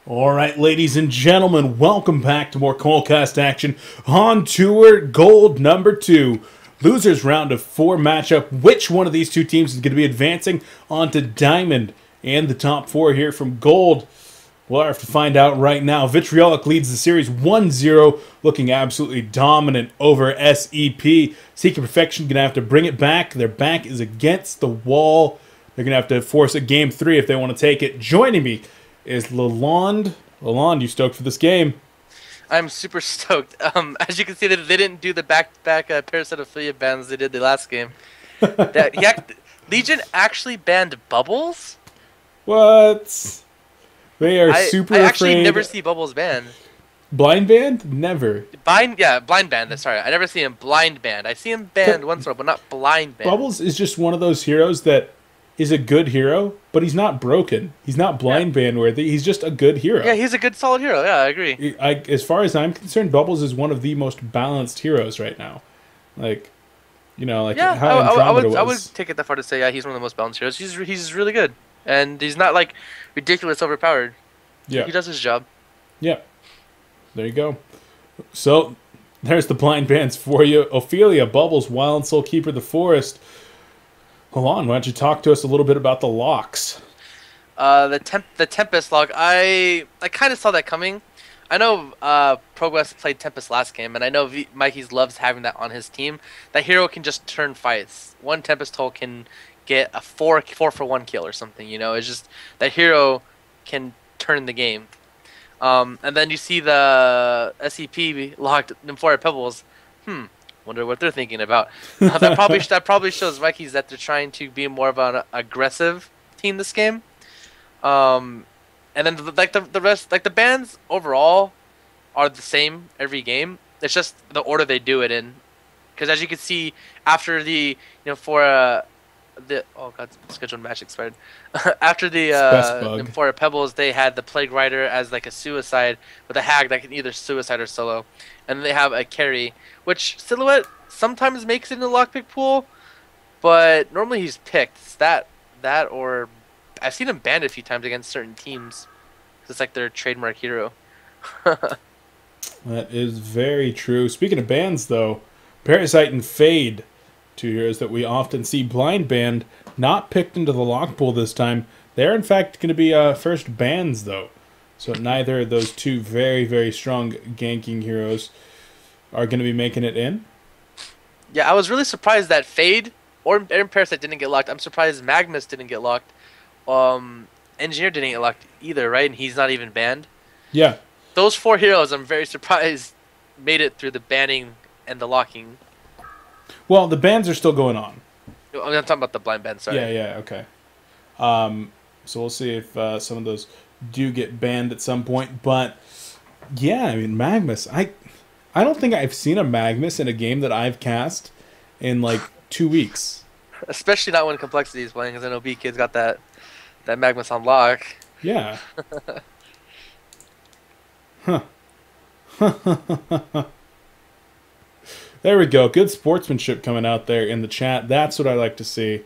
All right, ladies and gentlemen, welcome back to more coLcast action. HoN Tour Gold number 2. Losers round of 4 matchup. Which one of these two teams is going to be advancing onto Diamond and the top 4 here from Gold? We'll have to find out right now. Vitriolic leads the series 1-0, looking absolutely dominant over SeP. Seeking Perfection going to have to bring it back. Their back is against the wall. They're going to have to force a game 3 if they want to take it. Joining me is Lalond. Lalond, you stoked for this game? I'm super stoked. As you can see, they didn't do the back-to-back parasitophilia bans they did the last game. Legion actually banned Bubbles? What? They are super afraid. I actually never see Bubbles banned. Blind banned? Never. Blind banned. Sorry, I never see him blind banned. I see him banned once in a while, but not blind banned. Bubbles is just one of those heroes that is a good hero, but he's not broken. He's not blind ban worthy. He's just a good hero. Yeah, he's a good, solid hero. Yeah, I agree. As far as I'm concerned, Bubbles is one of the most balanced heroes right now. Like, you know, like yeah, how Andromeda was. I would take it that far to say, yeah, he's one of the most balanced heroes. He's really good, and he's not like ridiculous overpowered. Yeah, he does his job. Yeah, there you go. So there's the blind bans for you. Ophelia, Bubbles, Wild Soul Keeper, the Forest. Hold on, why don't you talk to us a little bit about the locks? The Tempest lock, I kind of saw that coming. I know Progress played Tempest last game, and I know Mikey's loves having that on his team. That hero can just turn fights. One Tempest Toll can get a 4 for 1 kill or something, you know? It's just, that hero can turn the game. And then you see the SeP locked Nymphoria Pebbles. Wonder what they're thinking about. That probably shows Vikings that they're trying to be more of an aggressive team this game. And then the rest, like the bans overall, are the same every game. It's just the order they do it in. Because as you can see, after the scheduled match expired. After the Nymphoria Pebbles, they had the Plague Rider as like a suicide with a hag that can either suicide or solo, and they have a carry, which Silhouette sometimes makes it in the lockpick pool, but normally he's picked. It's that or I've seen him banned a few times against certain teams. It's like their trademark hero. That is very true. Speaking of bans, though, Parasite and Fade, 2 heroes that we often see blind banned, not picked into the lock pool this time. They're in fact going to be first bans, though. So neither of those 2 very, very strong ganking heroes are going to be making it in. Yeah, I was really surprised that Fade or Parasite didn't get locked. I'm surprised Magnus didn't get locked. Engineer didn't get locked either, right? And he's not even banned. Yeah. Those 4 heroes, I'm very surprised, made it through the banning and the locking. Well, the bans are still going on. I'm talking about the blind ban, sorry. Yeah, okay. So we'll see if some of those do get banned at some point. But, yeah, I mean, Magnus, I don't think I've seen a Magnus in a game that I've cast in, like, 2 weeks. Especially not when Complexity is playing, because I know B-Kid's got that Magnus on lock. Yeah. There we go. Good sportsmanship coming out there in the chat. That's what I like to see.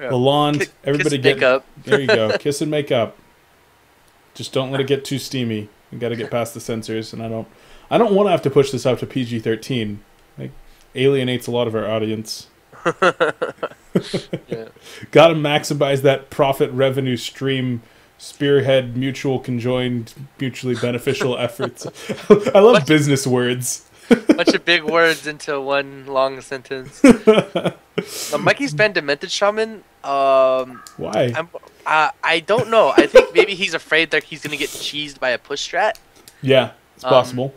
Yeah. Lalond, everybody get up. There you go. Kiss and make up. Just don't let it get too steamy. You got to get past the censors, and I don't want to have to push this up to PG-13. Like, alienates a lot of our audience. Yeah. Got to maximize that profit revenue stream. Spearhead mutual conjoined mutually beneficial efforts. I love business words. Bunch of big words into one long sentence. Mikey's banned Demented Shaman. Why? I don't know. I think maybe he's afraid that he's gonna get cheesed by a push strat. Yeah, it's possible.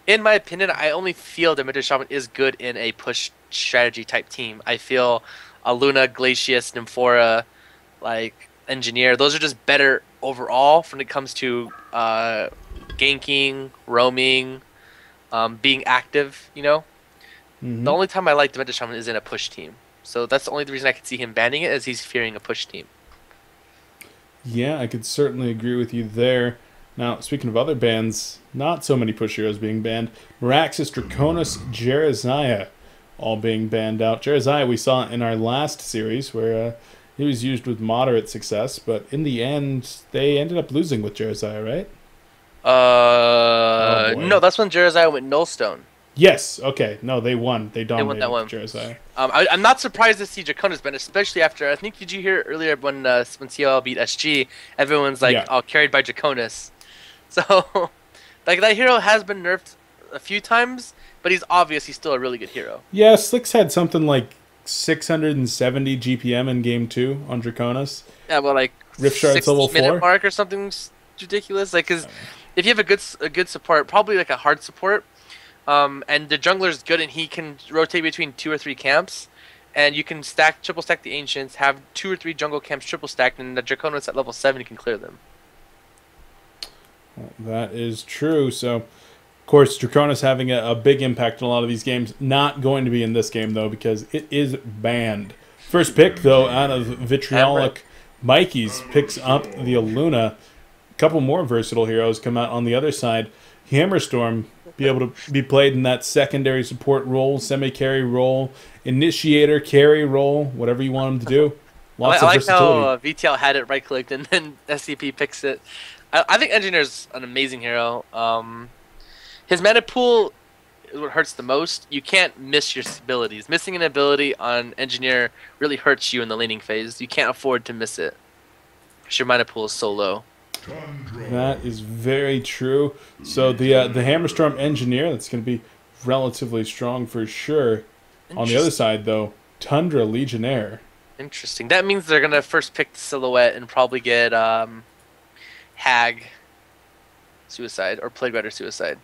In my opinion, I only feel Demented Shaman is good in a push strategy type team. I feel Luna, Glacius, Nymphora, like Engineer, those are just better overall when it comes to ganking, roaming, being active, you know? The only time I like Demented Shaman is in a push team. So that's the only reason I could see him banning it, is he's fearing a push team. Yeah, I could certainly agree with you there. Now, speaking of other bans, not so many push heroes being banned. Meraxis, Draconis, Jeraziah all being banned out. Jeraziah we saw in our last series where he was used with moderate success, but in the end, they ended up losing with Jeraziah, right? Oh boy. No, that's when Jeremiah went Nullstone. Yes. Okay. No, they won. They They won dominated that one. Jersey. I'm not surprised to see Draconis ban, especially after, I think, did you hear earlier when CL beat SG, everyone's like, Yeah. oh, carried by Draconis. So, like, that hero has been nerfed a few times, but he's still a really good hero. Yeah, Slicks had something like 670 GPM in game 2 on Draconis. Yeah, well, like, Rift Shard's level 4 minute mark or something ridiculous. Like, because if you have a good support, probably like a hard support, and the jungler's good and he can rotate between 2 or 3 camps, and you can triple stack the Ancients, have 2 or 3 jungle camps triple stacked, and the Draconis at level 7 can clear them. Well, that is true. So, of course, Draconis having a big impact in a lot of these games. Not going to be in this game, though, because it is banned. First pick, though, out of Vitriolic Mikey's picks up the Aluna. A couple more versatile heroes come out on the other side. Hammerstorm be able to be played in that secondary support role, semi-carry role, initiator carry role, whatever you want him to do. Lots of versatility. I like how vtL had it right-clicked and then SeP picks it. I think Engineer's an amazing hero. His mana pool is what hurts the most. You can't miss your abilities. Missing an ability on Engineer really hurts you in the laning phase. You can't afford to miss it because your mana pool is so low. That is very true. So the Hammerstorm Engineer, that's going to be relatively strong for sure. On the other side, though, Tundra Legionnaire. Interesting. That means they're going to first pick the Silhouette and probably get Hag Suicide or Plague Rider Suicide.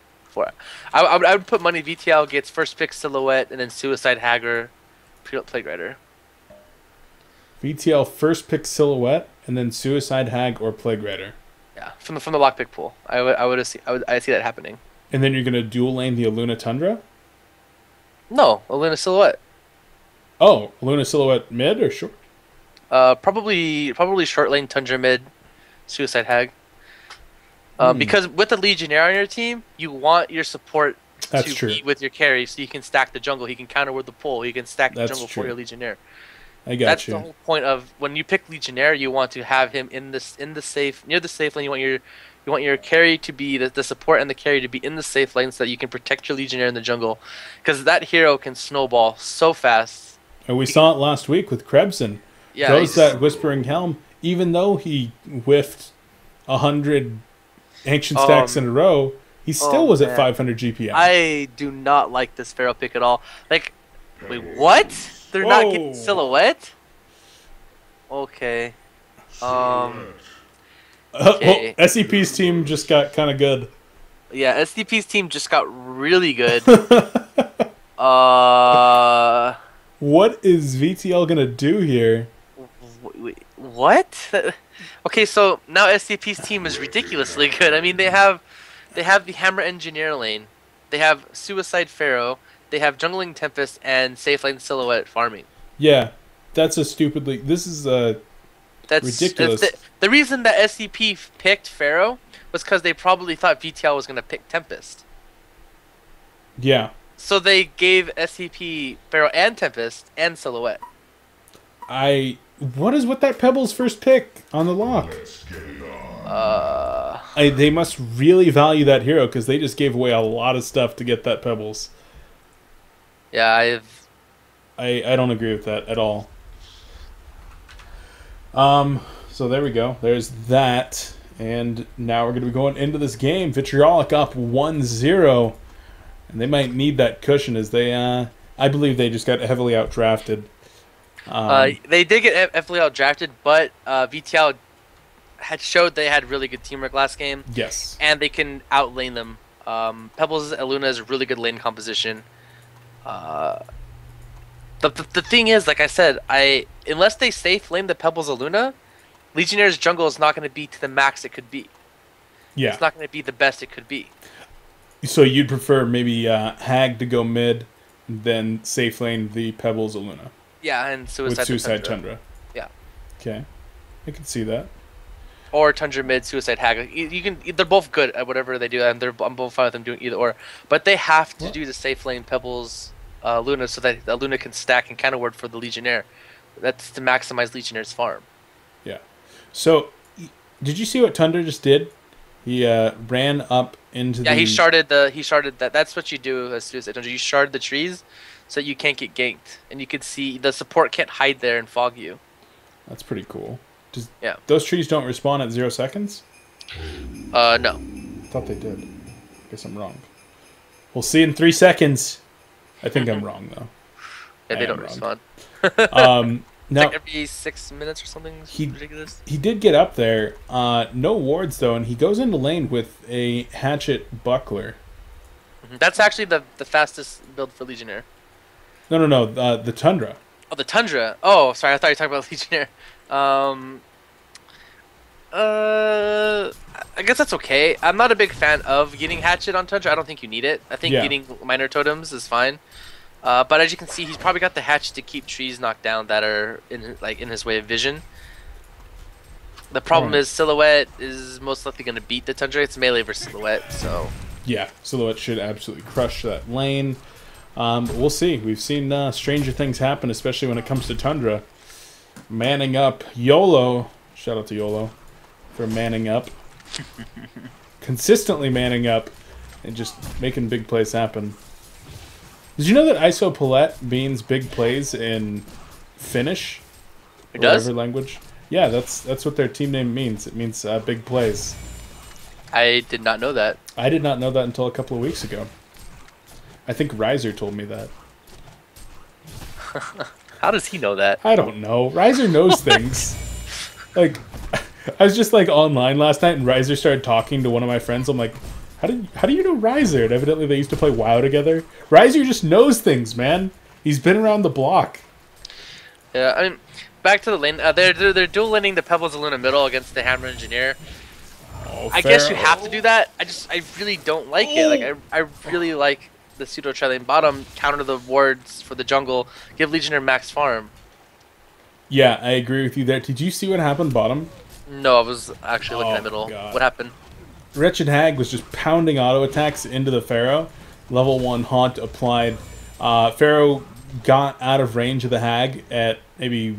I would put money vtL gets first pick Silhouette and then Suicide Hagger Plague Rider. vtL first pick Silhouette and then Suicide Hag or Plague Rider. Yeah, from the lockpick pool. I see that happening. And then you're gonna dual lane the Aluna Tundra? No, Aluna Silhouette. Oh, Aluna Silhouette mid or short? Probably short lane Tundra mid, Suicide Hag. Because with the Legionnaire on your team, you want your support to be with your carry, so you can stack the jungle. He can counter with the pull. He can stack the jungle for your Legionnaire. That's the whole point of when you pick Legionnaire. You want to have him near the safe lane. You want your carry to be the support and the carry to be in the safe lane so that you can protect your Legionnaire in the jungle. Because that hero can snowball so fast. And we saw it last week with Krebsen. Yeah, throws that Whispering Helm, even though he whiffed 100 Ancient stacks in a row, he still was at 500 GPM. I do not like this Pharaoh pick at all. Like, wait, what? They're not getting Silhouette? Okay. Okay. SEP's team just got kind of good. Yeah, SDP's team just got really good. What is vtL gonna do here? Wait, what? Okay, so now SCP's team is ridiculously good. I mean, they have the Hammer Engineer lane, they have Suicide Pharaoh, they have Jungling Tempest, and Safe Lane Silhouette farming. Yeah, that's a stupidly. This is ridiculous. The reason that SCP picked Pharaoh was because they probably thought VTL was going to pick Tempest. Yeah. So they gave SCP Pharaoh and Tempest and Silhouette. What is with that Pebbles first pick on the lock? They must really value that hero because they just gave away a lot of stuff to get that Pebbles. Yeah, I don't agree with that at all. So there we go. There's that. And now we're going to be going into this game. Vitriolic up 1-0. And they might need that cushion as they, I believe they just got heavily outdrafted. They did get heavily outdrafted, but VTL had showed they had really good teamwork last game. Yes. And they can outlane them. Pebbles Aluna is a really good lane composition. The thing is, like I said, unless they safe lane the Pebbles Aluna, Legionnaire's jungle is not going to be to the max it could be. Yeah. It's not going to be the best it could be. So you'd prefer maybe Hag to go mid, then safe lane the Pebbles Aluna. Yeah, and Suicide Tundra. Yeah. Okay, I can see that. Or Tundra mid, Suicide Hag. You can. They're both good at whatever they do, and I'm both fine with them doing either or. But they have to do the safe lane Pebbles Luna so that Luna can stack and counter ward for the Legionnaire. That's to maximize Legionnaire's farm. Yeah. So, did you see what Tundra just did? He ran up into Yeah, the... he sharded that. That's what you do as soon as you shard the trees, so you can't get ganked, and you can see the support can't hide there and fog you. That's pretty cool. Yeah. Those trees don't respawn at 0 seconds? No. I thought they did. Guess I'm wrong. We'll see in 3 seconds. I think I'm wrong, though. Yeah, they don't respawn. Now, like every 6 minutes or something. Ridiculous. He did get up there. No wards, though, and he goes into lane with a hatchet buckler. That's actually the fastest build for Legionnaire. No, the Tundra. Oh, the Tundra. Oh, sorry, I thought you were talking about Legionnaire. I guess that's okay. I'm not a big fan of getting hatchet on Tundra. I don't think you need it. I think getting minor totems is fine. But as you can see, he's probably got the hatchet to keep trees knocked down that are in his way of vision. The problem is Silhouette is most likely going to beat the Tundra. It's melee versus Silhouette, so... Yeah, Silhouette should absolutely crush that lane. But we'll see. We've seen stranger things happen, especially when it comes to Tundra. Manning up. YOLO. Shout out to YOLO for manning up. Consistently manning up and just making big plays happen. Did you know that ISO Palette means big plays in Finnish? It does? Whatever language. Yeah, that's what their team name means. It means big plays. I did not know that. I did not know that until a couple of weeks ago. I think Riser told me that. How does he know that? I don't know. Riser knows things. Like, I was just like online last night, and Riser started talking to one of my friends. I'm like, how do you know Riser? And evidently they used to play WoW together. Riser just knows things, man. He's been around the block. Yeah, I mean, back to the lane. They're dual laning the Pebbles of Luna middle against the Hammer Engineer. Oh, I guess you have to do that. I really don't like it. Like I really like the pseudo tri-lane bottom, counter the wards for the jungle, give Legionnaire max farm. Yeah, I agree with you there. Did you see what happened bottom? No, I was actually looking at middle. God. What happened? Wretched Hag was just pounding auto attacks into the Pharaoh. Level 1 Haunt applied. Pharaoh got out of range of the Hag at maybe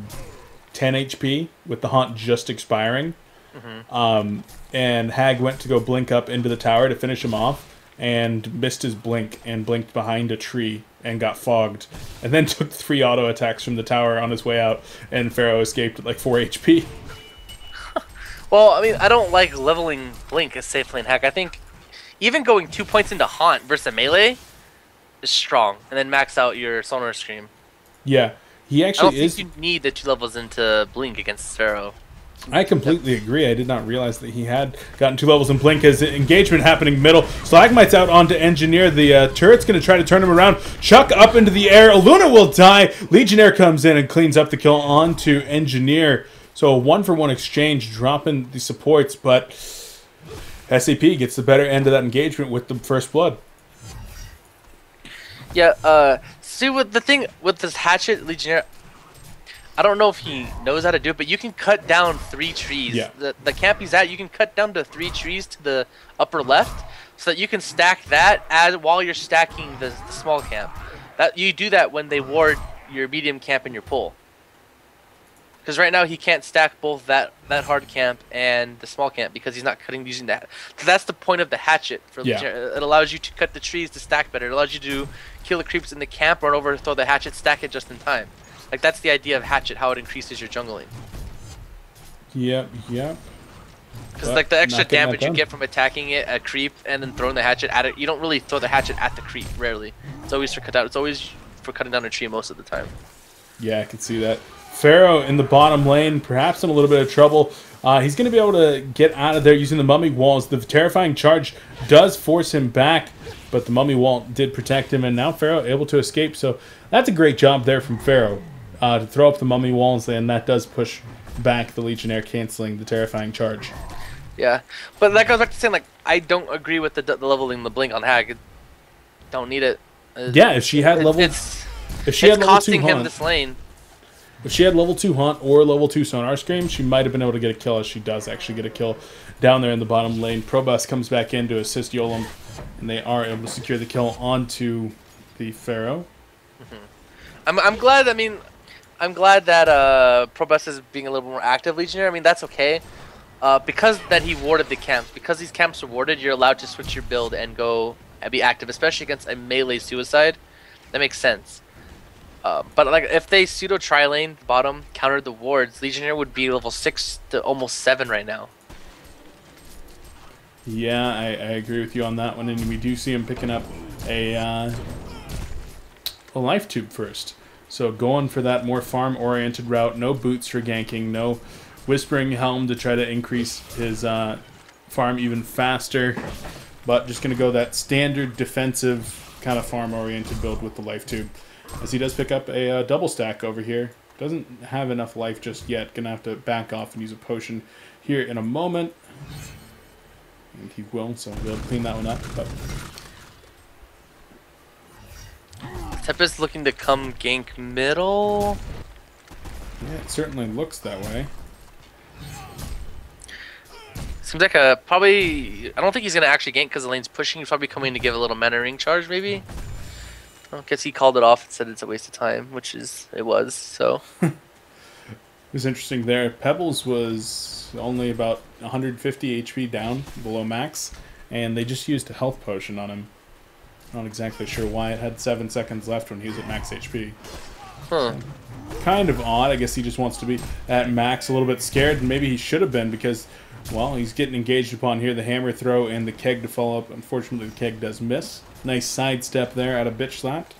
10 HP with the Haunt just expiring. And Hag went to go blink up into the tower to finish him off and missed his blink and blinked behind a tree and got fogged. And then took 3 auto attacks from the tower on his way out, and Pharaoh escaped at like 4 HP. Well, I mean, I don't like leveling Blink as safe lane hack. I think even going 2 points into Haunt versus a melee is strong, and then max out your Sonar Scream. Yeah, he actually I don't think you need the 2 levels into Blink against Pharaoh. I completely agree. I did not realize that he had gotten 2 levels in Blink as engagement happening middle. Slagmite's out onto Engineer. The turret's going to try to turn him around. Chuck up into the air. Luna will die. Legionnaire comes in and cleans up the kill onto Engineer. So a 1-for-1 exchange, dropping the supports, but SeP gets the better end of that engagement with the first blood. Yeah, see, with the thing with this hatchet Legionnaire, I don't know if he knows how to do it, but you can cut down 3 trees. Yeah. The camp he's at, you can cut down to 3 trees to the upper left, so that you can stack that while you're stacking the small camp. That you do that when they ward your medium camp and your pole. Because right now he can't stack both that hard camp and the small camp because he's not cutting using that. So that's the point of the hatchet. It allows you to cut the trees to stack better. It allows you to kill the creeps in the camp, run over, throw the hatchet, stack it just in time. Like, that's the idea of hatchet, how it increases your jungling. Yep. Because like the extra damage you get from attacking it, a creep, and then throwing the hatchet at it, you don't really throw the hatchet at the creep. Rarely. It's always for cutting down a tree most of the time. Yeah, I can see that. Pharaoh in the bottom lane, perhaps in a little bit of trouble. He's going to be able to get out of there using the Mummy Walls. The terrifying charge does force him back, but the Mummy Wall did protect him, and now Pharaoh able to escape. So that's a great job there from Pharaoh to throw up the Mummy Walls, and that does push back the Legionnaire, canceling the terrifying charge. Yeah, but that goes back to saying, like, I don't agree with the leveling the Blink on Hag. Don't need it. Yeah, if she had level... It's level costing 2 him Haunt, this lane. If she had level 2 Haunt or level 2 Sonar Scream, she might have been able to get a kill, as she does actually get a kill down there in the bottom lane. Probus comes back in to assist Yolem, and they are able to secure the kill onto the Pharaoh. I'm glad. I mean, I'm glad that Probus is being a little more active Legionnaire. I mean, that's okay. because that he warded the camps. Because these camps are warded, you're allowed to switch your build and go and be active, especially against a melee suicide. That makes sense. But like if they pseudo tri-lane bottom countered the wards, Legionnaire would be level 6 to almost 7 right now. Yeah, I agree with you on that one, and we do see him picking up a life tube first. So going for that more farm-oriented route, no boots for ganking, no Whispering Helm to try to increase his farm even faster, but just going to go that standard defensive kind of farm-oriented build with the life tube. As he does pick up a double stack over here. Doesn't have enough life just yet. Going to have to back off and use a potion here in a moment. And he will, so he'll clean that one up. But Tempest looking to come gank middle. yeah, it certainly looks that way. Seems like a probably. I don't think he's gonna actually gank because the lane's pushing. He's probably coming to give a little mana ring charge, maybe. I guess he called it off and said it's a waste of time, which is it was. So it was interesting there. Pebbles was only about 150 HP down below max, and they just used a health potion on him. Not exactly sure why. It had 7 seconds left when he was at max HP. Huh. So, kind of odd. I guess he just wants to be at max, a little bit scared, and maybe he should have been because, well, he's getting engaged upon here. The hammer throw and the keg to follow up. Unfortunately, the keg does miss. Nice sidestep there out of bitch slapped.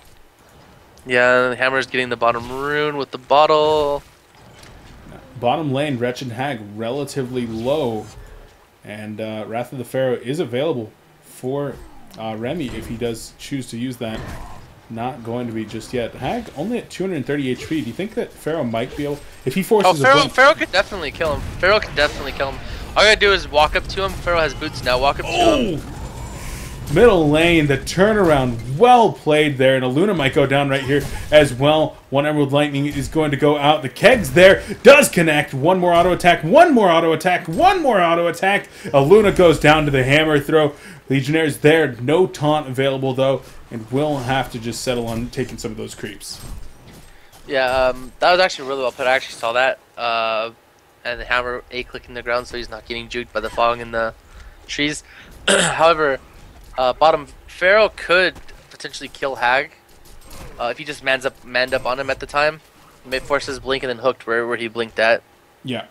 Yeah, the hammer's getting the bottom rune with the bottle. Bottom lane, Wretched Hag relatively low, and Wrath of the Pharaoh is available for Remy if he does choose to use that. Not going to be just yet. Hag only at 230 HP. Do you think that Pharaoh might be able, if he forces Pharaoh could definitely kill him. Pharaoh could definitely kill him. All you gotta do is walk up to him. Pharaoh has boots now. Walk up to him. Middle lane, the turnaround, well played there, and a Luna might go down right here as well. One Emerald Lightning is going to go out. The keg's there, does connect. One more auto attack, one more auto attack, one more auto attack. A Luna goes down to the hammer throw. Legionnaire's there, no taunt available though, and will have to just settle on taking some of those creeps. Yeah, that was actually really well put. I actually saw that. And the hammer A-clicking the ground so he's not getting juked by the fog in the trees. However, bottom Pharaoh could potentially kill Hag if he just manned up on him at the time. May force his blink and then hooked where he blinked at. Yeah.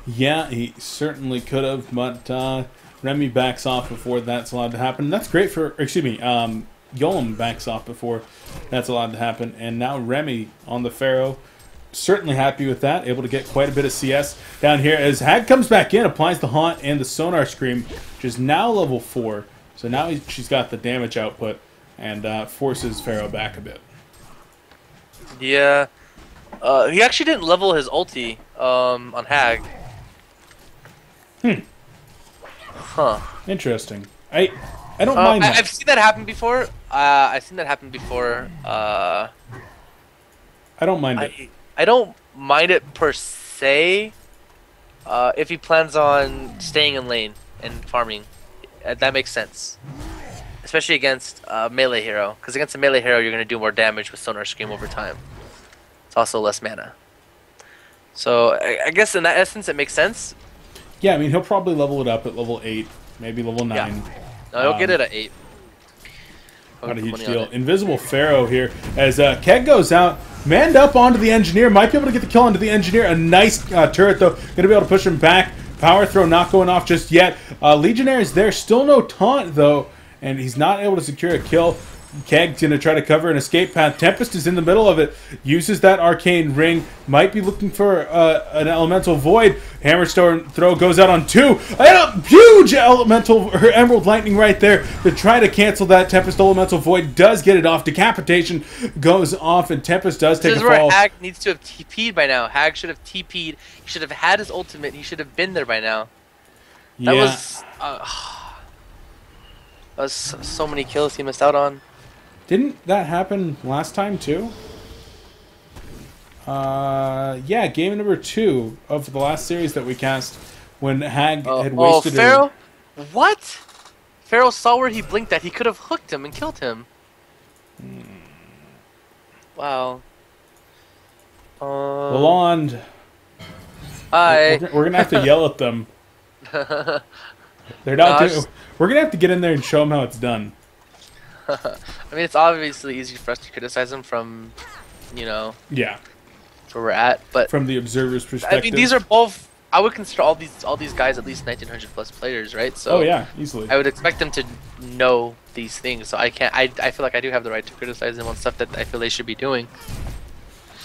Yeah, he certainly could have, but Remy backs off before that's allowed to happen. That's great for, excuse me, Yolm backs off before that's allowed to happen. And now Remy on the Pharaoh. Certainly happy with that. Able to get quite a bit of CS down here as Hag comes back in, applies the Haunt and the Sonar Scream, which is now level 4. So now she's got the damage output and forces Pharaoh back a bit. Yeah. He actually didn't level his ulti on Hag. Huh. Interesting. I don't mind that. I've seen that happen before. I've seen that happen before. I don't mind it. I don't mind it per se. If he plans on staying in lane and farming, that makes sense. Especially against a melee hero, because against a melee hero you're gonna do more damage with Sonar Scream over time. It's also less mana. So I guess in that essence it makes sense. Yeah, I mean he'll probably level it up at level 8, maybe level 9. Yeah. No, he'll get it at 8. Not a huge deal. Invisible Pharaoh here as Keg goes out. Manned up onto the Engineer. Might be able to get the kill onto the Engineer. A nice turret, though. Going to be able to push him back. Power throw not going off just yet. Legionnaire is there. Still no taunt, though. And he's not able to secure a kill. Keg's going to try to cover an escape path. Tempest is in the middle of it. Uses that Arcane Ring. Might be looking for an Elemental Void. Hammerstone throw goes out on 2. And a huge Emerald Lightning right there to try to cancel that. Tempest Elemental Void does get it off. Decapitation goes off, and Tempest does take a fall. This is where Hag needs to have TP'd by now. Hag should have TP'd. He should have had his ultimate. He should have been there by now. That was so many kills he missed out on. Didn't that happen last time too? Yeah, game number 2 of the last series that we cast when Hag had wasted it. Pharaoh? What? Pharaoh saw where he blinked at. He could have hooked him and killed him. Wow. Lalond Hi. We're gonna have to yell at them. They're not doing. We're gonna have to get in there and show them how it's done. I mean, it's obviously easy for us to criticize them from, you know, Yeah, where we're at, but from the observer's perspective. I mean, these are both. I would consider all these guys at least 1900 plus players, right? So oh yeah, easily. I would expect them to know these things. So I can't. I feel like I do have the right to criticize them on stuff that I feel they should be doing.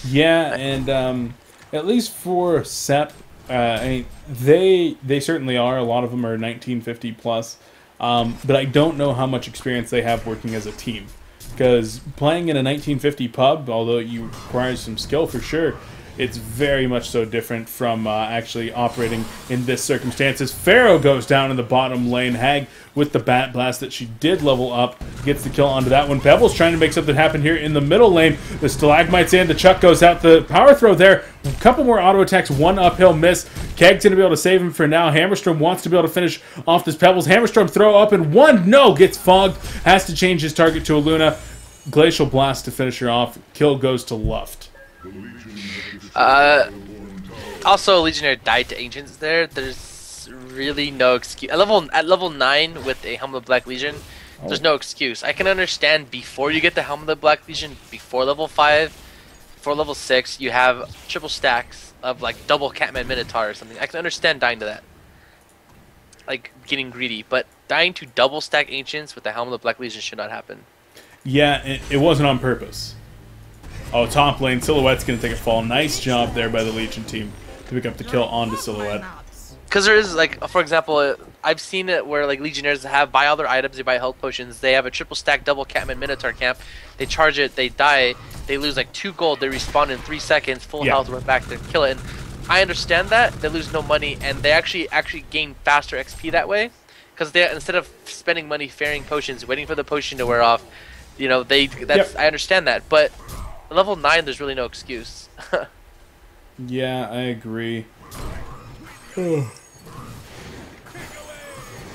Yeah, and at least for SeP, I mean, they certainly are. A lot of them are 1950 plus, but I don't know how much experience they have working as a team. Because playing in a 1950 pub, although it requires some skill for sure, it's very much so different from actually operating in this circumstances. Pharaoh goes down in the bottom lane. Hag with the Bat Blast that she did level up gets the kill onto that one. Pebbles trying to make something happen here in the middle lane. The Stalagmite's in. The Chuck goes out. The power throw there. A couple more auto attacks. One uphill miss. Keg's going to be able to save him for now. Hammerstorm wants to be able to finish off this Pebbles. Hammerstorm throw up and one. No! Gets fogged. Has to change his target to a Luna. Glacial Blast to finish her off. Kill goes to Luft. Also, Legionnaire died to Ancients there. There's really no excuse. At level 9 with a Helm of the Black Legion, there's no excuse. I can understand before you get the Helm of the Black Legion, before level 5, before level 6, you have triple stacks of like double Catman Minotaur or something. I can understand dying to that. Like getting greedy, but dying to double stack Ancients with the Helm of the Black Legion should not happen. Yeah, it wasn't on purpose. Oh, top lane. Silhouette's going to take a fall. Nice job there by the Legion team to pick up the kill onto Silhouette. Because there is, like, for example, I've seen it where, like, Legionnaires buy all their items, they buy health potions, they have a triple stack double Catman Minotaur camp, they charge it, they die, they lose, like, 2 gold, they respawn in 3 seconds, full health, run back there, kill it. And I understand that. They lose no money, and they actually gain faster XP that way. Because they, instead of spending money fairing potions, waiting for the potion to wear off, you know, I understand that. But level 9, there's really no excuse. Yeah, I agree.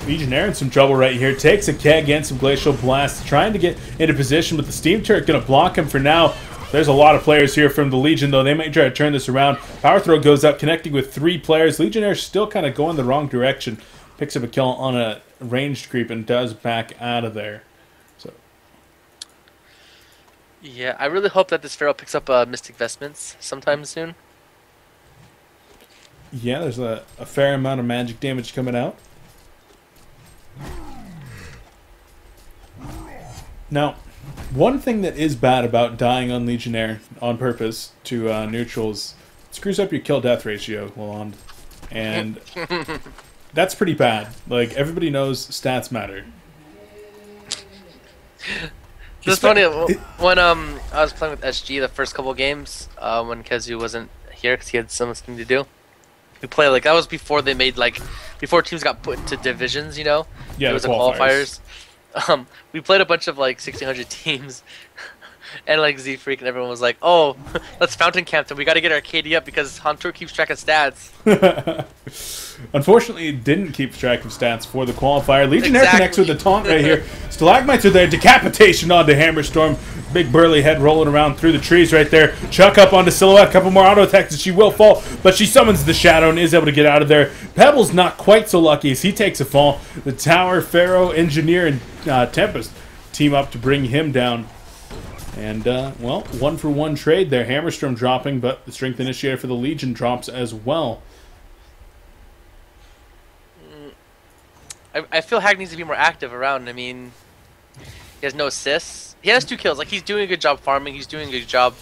Legionnaire in some trouble right here. Takes a keg and some Glacial Blast. Trying to get into position, but the Steam Turret going to block him for now. There's a lot of players here from the Legion, though. They might try to turn this around. Power Throw goes up, connecting with 3 players. Legionnaire still kind of going the wrong direction. Picks up a kill on a ranged creep and does back out of there. So, yeah, I really hope that this Pharaoh picks up Mystic Vestments sometime soon. Yeah, there's a fair amount of magic damage coming out. Now, one thing that is bad about dying on Legionnaire on purpose to neutrals, it screws up your kill-death ratio, Lalond. And that's pretty bad. Like, everybody knows stats matter. It's funny, when I was playing with SG the first couple games, when Kezu wasn't here because he had something to do. We play, like, that was before they made, like, before teams got put into divisions, you know? Yeah, it was the qualifiers. We played a bunch of, like, 1600 teams, and, like, Z-Freak and everyone was like, oh, let's Fountain Camp them. We got to get our KD up because HoN Tour keeps track of stats. Unfortunately, it didn't keep track of stats for the qualifier. Legionnaire connects with the taunt right here. Stalagmites are there. Decapitation onto Hammerstorm. Big burly head rolling around through the trees right there. Chuck up onto Silhouette. A couple more auto attacks and she will fall, but she summons the Shadow and is able to get out of there. Pebbles not quite so lucky as he takes a fall. The Tower, Pharaoh, Engineer, and Tempest team up to bring him down. And, well, 1-for-1 trade there. Hammerstorm dropping, but the Strength Initiator for the Legion drops as well. I feel Hag needs to be more active around. I mean, he has no assists. He has 2 kills. Like, he's doing a good job farming. He's doing a good job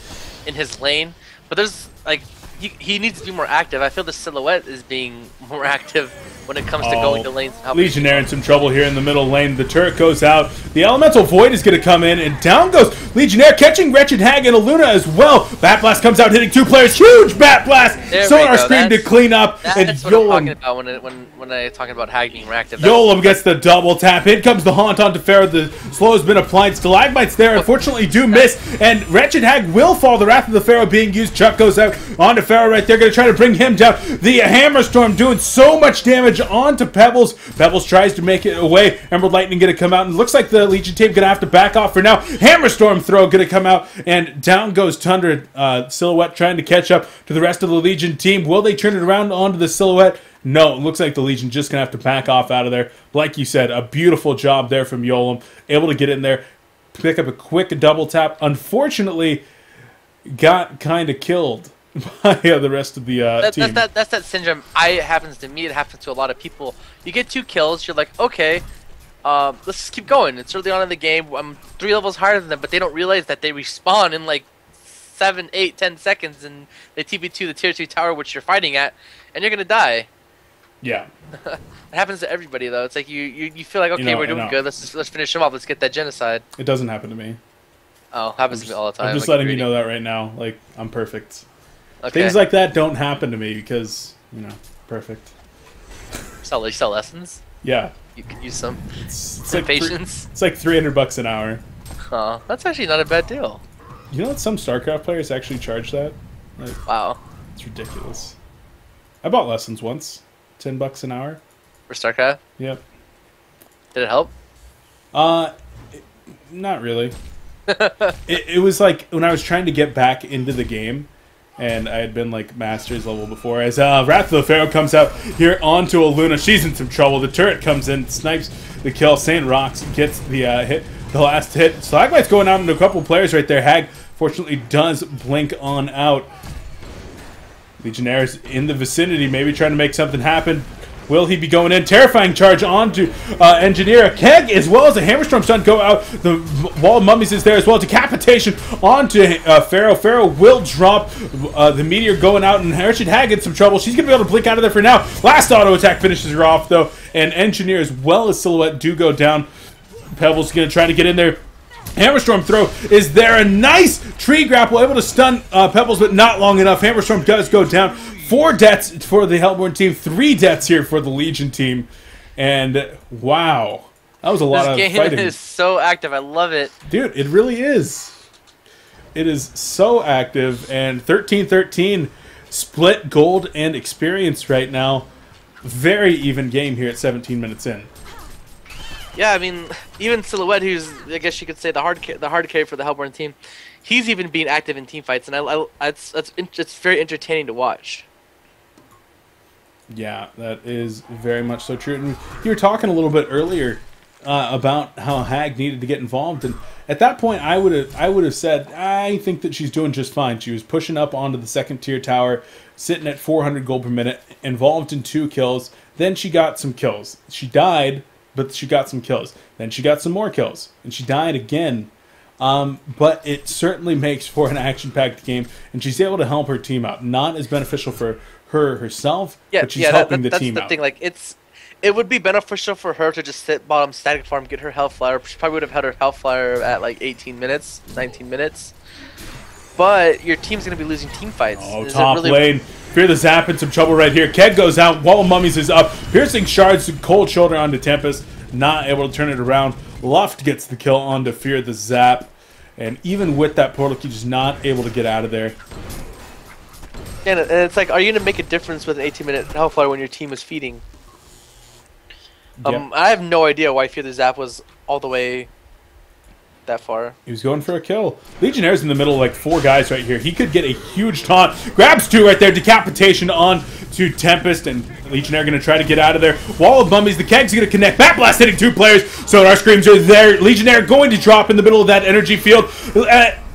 in his lane. But there's, like, he needs to be more active. I feel the Silhouette is being more active when it comes to going to lanes. Legionnaire in some trouble here in the middle lane. The turret goes out. The Elemental Void is going to come in, and down goes Legionnaire, catching Wretched Hag and a Luna as well. Bat Blast comes out, hitting 2 players. Huge Bat Blast! Sonar Scream to clean up. That's what I'm talking about when I'm talking about Hag being reactive. Yolem gets the double tap. In comes the Haunt onto Pharaoh. The slow has been applied. Stalagmites there, unfortunately, do miss, and Wretched Hag will fall. The Wrath of the Pharaoh being used. Chuck goes out onto Pharaoh right there, going to try to bring him down. The Hammerstorm doing so much damage damage onto Pebbles. Pebbles tries to make it away. Emerald Lightning going to come out, and looks like the Legion team going to have to back off for now. Hammerstorm throw going to come out, and down goes Tundra. Silhouette trying to catch up to the rest of the Legion team. Will they turn it around onto the Silhouette? No, it looks like the Legion just going to have to back off out of there. Like you said, a beautiful job there from Yolam. Able to get in there, pick up a quick double tap. Unfortunately, got kind of killed by the rest of the team. That's that syndrome. It happens to me. It happens to a lot of people. You get 2 kills. You're like, okay, let's just keep going. It's early on in the game. I'm 3 levels higher than them, but they don't realize that they respawn in like 7, 8, 10 seconds, and they TP2 the tier 2 tower, which you're fighting at, and you're going to die. Yeah. It happens to everybody, though. It's like you feel like, okay, we're doing good. Let's finish them off. Let's get that genocide. It doesn't happen to me. Oh, happens to me all the time. I'm just letting you know that right now. Like, I'm perfect. Okay. Things like that don't happen to me because, perfect. You sell lessons? Yeah. You could use some like patience. It's like $300 an hour. Huh. That's actually not a bad deal. You know that some StarCraft players actually charge that? Like, wow. It's ridiculous. I bought lessons once. $10 an hour. For StarCraft? Yep. Did it help? Not really. it was like when I was trying to get back into the game, and I had been like Masters level before, as Wrath of the Pharaoh comes out here onto a Luna. She's in some trouble. The turret comes in, snipes the kill. Saint Rocks gets the the last hit. Stalagmite's going out into a couple players right there. Hag, fortunately, does blink on out. Legionnaires in the vicinity, maybe trying to make something happen. Will he be going in? Terrifying charge onto Engineer. Keg as well as the Hammerstorm stun go out. The Wall of Mummies is there as well. Decapitation onto Pharaoh. Pharaoh will drop the Meteor going out, and Richard Hag in some trouble. She's going to be able to blink out of there for now. Last auto attack finishes her off, though, and Engineer as well as Silhouette do go down. Pebbles going to try to get in there. Hammerstorm throw is there. A nice tree grapple, able to stun Pebbles, but not long enough. Hammerstorm does go down. 4 deaths for the Hellborn team, 3 deaths here for the Legion team. And wow, that was a lot of fighting. This game is so active. I love it. Dude, it really is. It is so active. And 13-13 split gold and experience right now. Very even game here at 17 minutes in. Yeah, I mean, even Silhouette, who's, I guess you could say, the hard carry for the Hellborn team, he's even being active in team fights, and it's very entertaining to watch. Yeah, that is very much so true. And you were talking a little bit earlier about how Hag needed to get involved, and at that point, I would have said I think that she's doing just fine. She was pushing up onto the 2nd tier tower, sitting at 400 gold per minute, involved in 2 kills. Then she got some kills. She died, but she got some kills. Then she got some more kills, and she died again. But it certainly makes for an action-packed game, and she's able to help her team out. Not as beneficial for her herself, but she's helping the team out. That's the thing. Like, it would be beneficial for her to just sit bottom, static farm, get her health flyer. She probably would have had her health flyer at like 18 minutes, 19 minutes. But your team's going to be losing team fights. Oh, top lane. Fear the Zap in some trouble right here. Keg goes out. Wall of Mummies is up. Piercing shards. Cold shoulder onto Tempest. Not able to turn it around. Luft gets the kill onto Fear the Zap. And even with that portal key, just not able to get out of there. And it's like, are you going to make a difference with an 18-minute Hellfire when your team is feeding? Yep. I have no idea why Fear the Zap was all the way that far. He was going for a kill. Legionnaire's in the middle, like 4 guys right here. He could get a huge taunt. Grabs 2 right there. Decapitation on to Tempest, and Legionnaire going to try to get out of there. Wall of Mummies. The Keg's going to connect. Bat Blast hitting 2 players. Sonar Screams are there. Legionnaire going to drop in the middle of that energy field.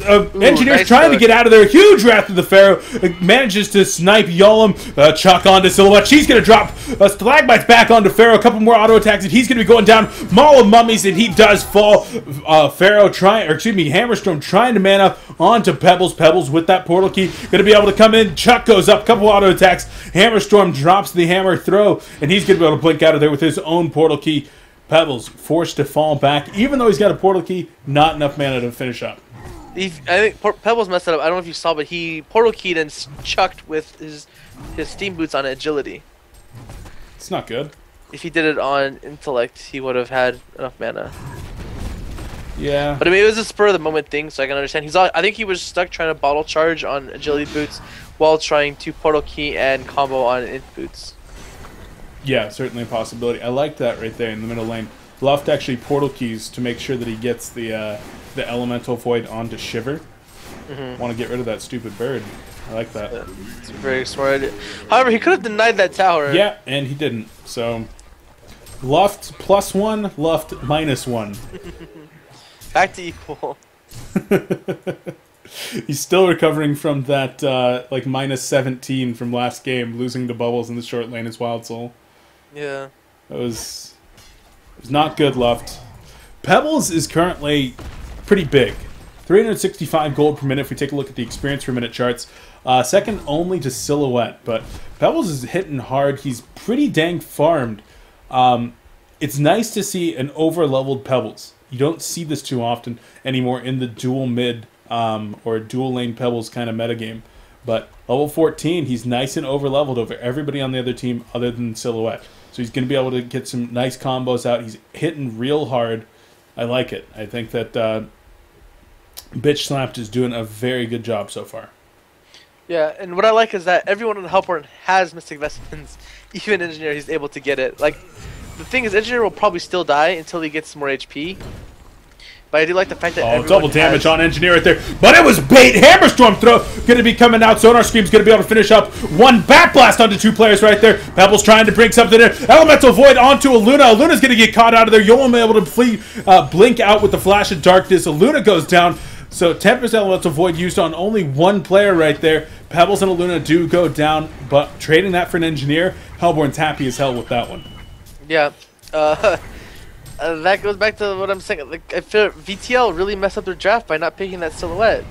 Engineer's nice trying to get out of there. Huge Wrath of the Pharaoh. Manages to snipe Yolam. Chuck onto Silhouette. She's going to drop Stalagmites back onto Pharaoh. A couple more auto attacks, and he's going to be going down. Maul of Mummies, and he does fall. Hammerstorm trying to man up onto Pebbles. Pebbles with that portal key. Going to be able to come in. Chuck goes up. Couple auto attacks. Hammerstorm drops the hammer throw, and he's going to be able to blink out of there with his own portal key. Pebbles forced to fall back. Even though he's got a portal key, not enough mana to finish up. I think Pebbles messed it up. I don't know if you saw, but he portal keyed and chucked with his steam boots on agility. It's not good. If he did it on intellect, he would have had enough mana. Yeah. But I mean, it was a spur of the moment thing, so I can understand. I think he was stuck trying to bottle charge on agility boots while trying to portal key and combo on int boots. Yeah, certainly a possibility. I like that right there in the middle lane. Luft actually portal keys to make sure that he gets the elemental void onto Shiver. Want to get rid of that stupid bird. I like that. Yeah, it's a very smart idea. However, he could have denied that tower. Yeah, and he didn't. So Luft +1, Luft -1. Back to equal. He's still recovering from that like -17 from last game, losing to Bubbles in the short lane as Wild Soul. Yeah. It was not good, Luft. Pebbles is currently pretty big. 365 gold per minute if we take a look at the experience per minute charts. Second only to Silhouette, but Pebbles is hitting hard. He's pretty dang farmed. It's nice to see an over-leveled Pebbles. You don't see this too often anymore in the dual mid or dual lane Pebbles kind of metagame. But level 14, he's nice and over-leveled over everybody on the other team other than Silhouette. So he's going to be able to get some nice combos out. He's hitting real hard. I like it. I think that Bitch Slapped is doing a very good job so far. Yeah, and what I like is that everyone in the Hellborn has Mystic Vestments. Even Engineer, he's able to get it. Like, the thing is, Engineer will probably still die until he gets more HP. But I do like the fact that everyone double damage on Engineer right there. But it was bait. Hammerstorm throw going to be coming out. Sonar Scream's going to be able to finish up one Bat Blast onto two players right there. Pebbles trying to bring something in. Elemental Void onto Aluna. Aluna's going to get caught out of there. You'll only be able to blink out with the Flash of Darkness. Aluna goes down. So Tempest Elemental Void used on only one player right there. Pebbles and Aluna do go down. But trading that for an Engineer, Hellborn's happy as hell with that one. Yeah. That goes back to what I'm saying. Like, I feel vtL really messed up their draft by not picking that Silhouette.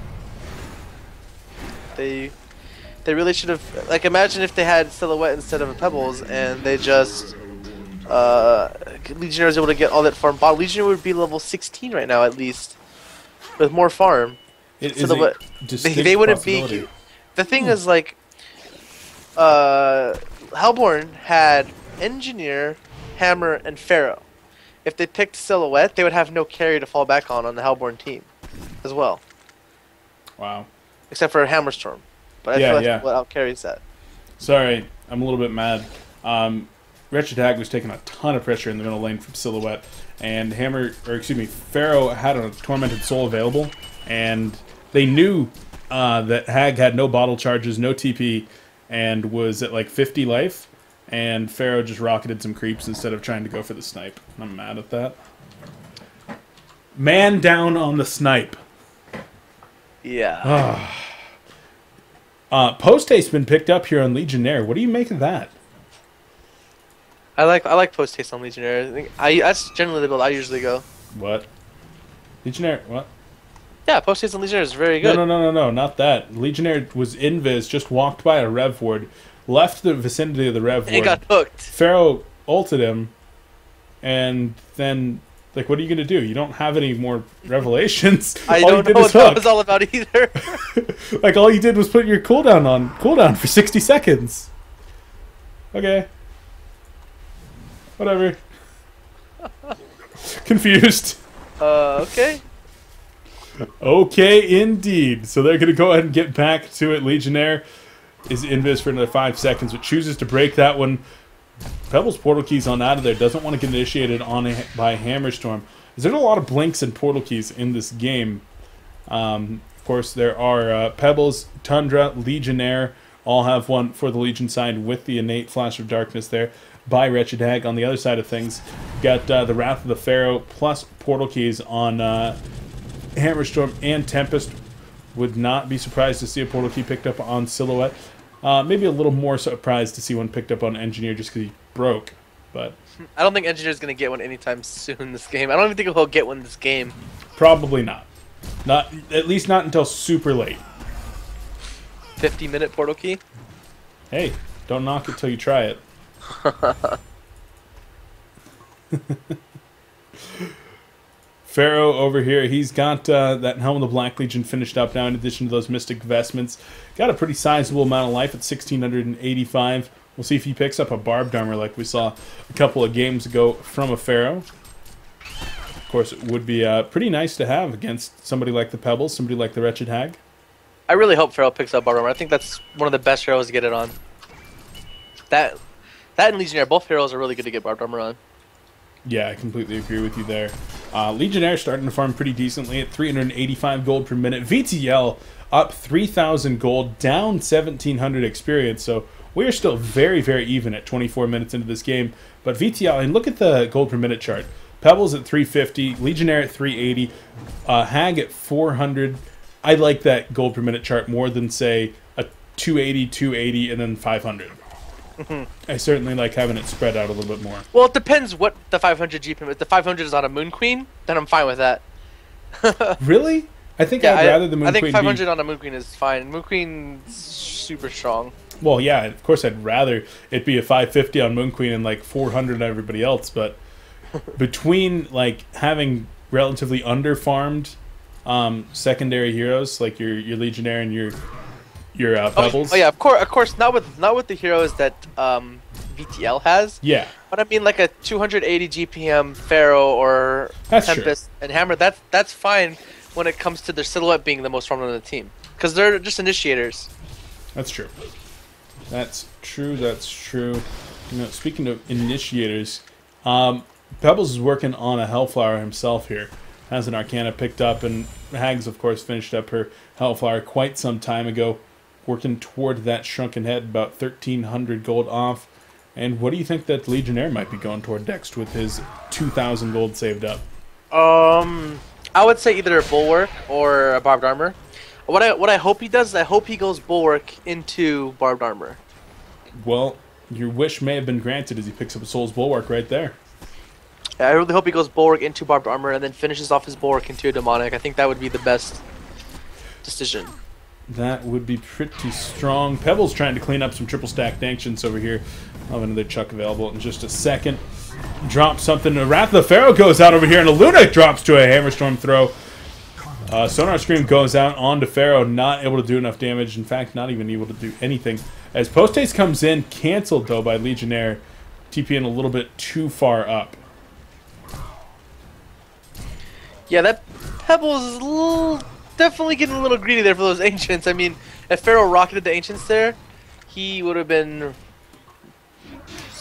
They really should have. Like, imagine if they had Silhouette instead of a Pebbles, and they just Legionnaire was able to get all that farm. Legionnaire would be level 16 right now at least, with more farm. It Silhouette. They wouldn't be. The thing is, like, Hellborn had Engineer, Hammer, and Pharaoh. If they picked Silhouette, they would have no carry to fall back on the Hellborn team as well. Wow. Except for Hammerstorm. But I feel like Silhouette out carries that. Sorry, I'm a little bit mad. Wretched Hag was taking a ton of pressure in the middle lane from Silhouette, and Pharaoh had a Tormented Soul available, and they knew that Hag had no bottle charges, no TP, and was at like 50 life. And Pharaoh just rocketed some creeps instead of trying to go for the snipe. I'm mad at that. Man down on the snipe. Yeah. Post haste's been picked up here on Legionnaire. What do you make of that? I like post haste on Legionnaire. That's generally the build I usually go. What? Legionnaire? What? Yeah, post haste on Legionnaire is very good. No, not that. Legionnaire was invis, just walked by a Rev Ward, left the vicinity of the Rev Ward. And got hooked. Pharaoh ulted him, and then, like, what are you going to do? You don't have any more revelations. I don't know what that was all about either. Like, all you did was put your cooldown for 60 seconds. Okay. Whatever. Confused. Okay. Okay, indeed. So they're going to go ahead and get back to it. Legionnaire is invis for another 5 seconds, but chooses to break that one. Pebbles portal keys on out of there. Doesn't want to get initiated on by Hammerstorm. There's a lot of blinks and portal keys in this game. Of course, there are Pebbles, Tundra, Legionnaire. All have one for the Legion side with the innate Flash of Darkness there by Wretched Hag. On the other side of things, got the Wrath of the Pharaoh plus portal keys on Hammerstorm and Tempest. Would not be surprised to see a portal key picked up on Silhouette. Maybe a little more surprised to see one picked up on Engineer just because he broke. But I don't think Engineer's going to get one anytime soon in this game. I don't even think he'll get one this game. Probably not. At least not until super late. 50-minute portal key? Hey, don't knock it till you try it. Pharaoh over here, he's got that Helm of the Black Legion finished up now in addition to those Mystic Vestments. Got a pretty sizable amount of life at 1,685. We'll see if he picks up a Barbed Armor like we saw a couple of games ago from a Pharaoh. Of course, it would be pretty nice to have against somebody like the Pebbles, somebody like the Wretched Hag. I really hope Pharaoh picks up Barbed Armor. I think that's one of the best Pharaohs to get it on. That That and Legionnaire, both heroes are really good to get barbed armor on. Yeah, I completely agree with you there. Legionnaire starting to farm pretty decently at 385 gold per minute. vtL up 3,000 gold, down 1,700 experience. So we are still very, very even at 24 minutes into this game. But vtL, and look at the gold per minute chart. Pebbles at 350, Legionnaire at 380, Hag at 400. I like that gold per minute chart more than, say, a 280, 280, and then 500. I certainly like having it spread out a little bit more. Well, it depends what the 500 GP. If the 500 is on a Moon Queen, then I'm fine with that. Really? I think I'd rather the Moon Queen. I think 500 on a Moon Queen is fine. Moon Queen's super strong. Well, yeah, of course I'd rather it be a 550 on Moon Queen and like 400 on everybody else, but between like having relatively under-farmed secondary heroes like your Legionnaire and your Pebbles. Oh yeah, of course, not with the heroes that vtL has. Yeah. But I mean, like a 280 GPM Pharaoh or Tempest and Hammer. That's fine when it comes to their silhouette being the most farmed on the team, because they're just initiators. That's true. That's true. That's true. You know, speaking of initiators, Pebbles is working on a Hellflower himself here. Has an Arcana picked up, and Hags, of course, finished up her Hellflower quite some time ago. Working toward that Shrunken Head, about 1,300 gold off. And what do you think that Legionnaire might be going toward next with his 2,000 gold saved up? I would say either a Bulwark or a Barbed Armor. What I hope he does is I hope he goes Bulwark into Barbed Armor. Well, your wish may have been granted as he picks up a Soul's Bulwark right there. Yeah, I really hope he goes Bulwark into Barbed Armor and then finishes off his Bulwark into a Demonic. I think that would be the best decision. That would be pretty strong. Pebbles trying to clean up some triple stacked Ancients over here. I'll have another Chuck available in just a second. Drop something. Wrath of the Pharaoh goes out over here, and a Luna drops to a Hammerstorm throw. Sonar Scream goes out onto Pharaoh, not able to do enough damage. In fact, not even able to do anything. As Post Haste comes in, canceled though by Legionnaire, TPing a little bit too far up. Yeah, that Pebbles is definitely getting a little greedy there for those Ancients. I mean, if Pharaoh rocketed the Ancients there, he would have been...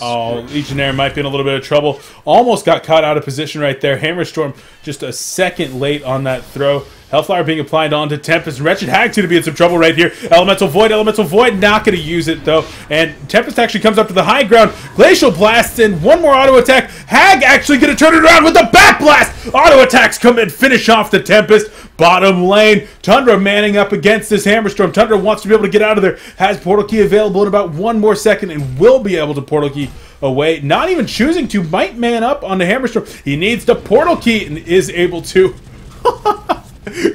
Oh, Legionnaire might be in a little bit of trouble. Almost got caught out of position right there. Hammerstorm just a second late on that throw. Hellflower being applied onto Tempest. Wretched Hag to be in some trouble right here. Elemental Void, not going to use it though. And Tempest actually comes up to the high ground. Glacial Blast in, one more auto attack. Hag actually going to turn it around with the Back Blast. Auto attacks come and finish off the Tempest. Bottom lane, Tundra manning up against this Hammerstorm. Tundra wants to be able to get out of there. Has Portal Key available in about one more second and will be able to Portal Key away. Not even choosing to, might man up on the Hammerstorm. He needs the Portal Key and is able to.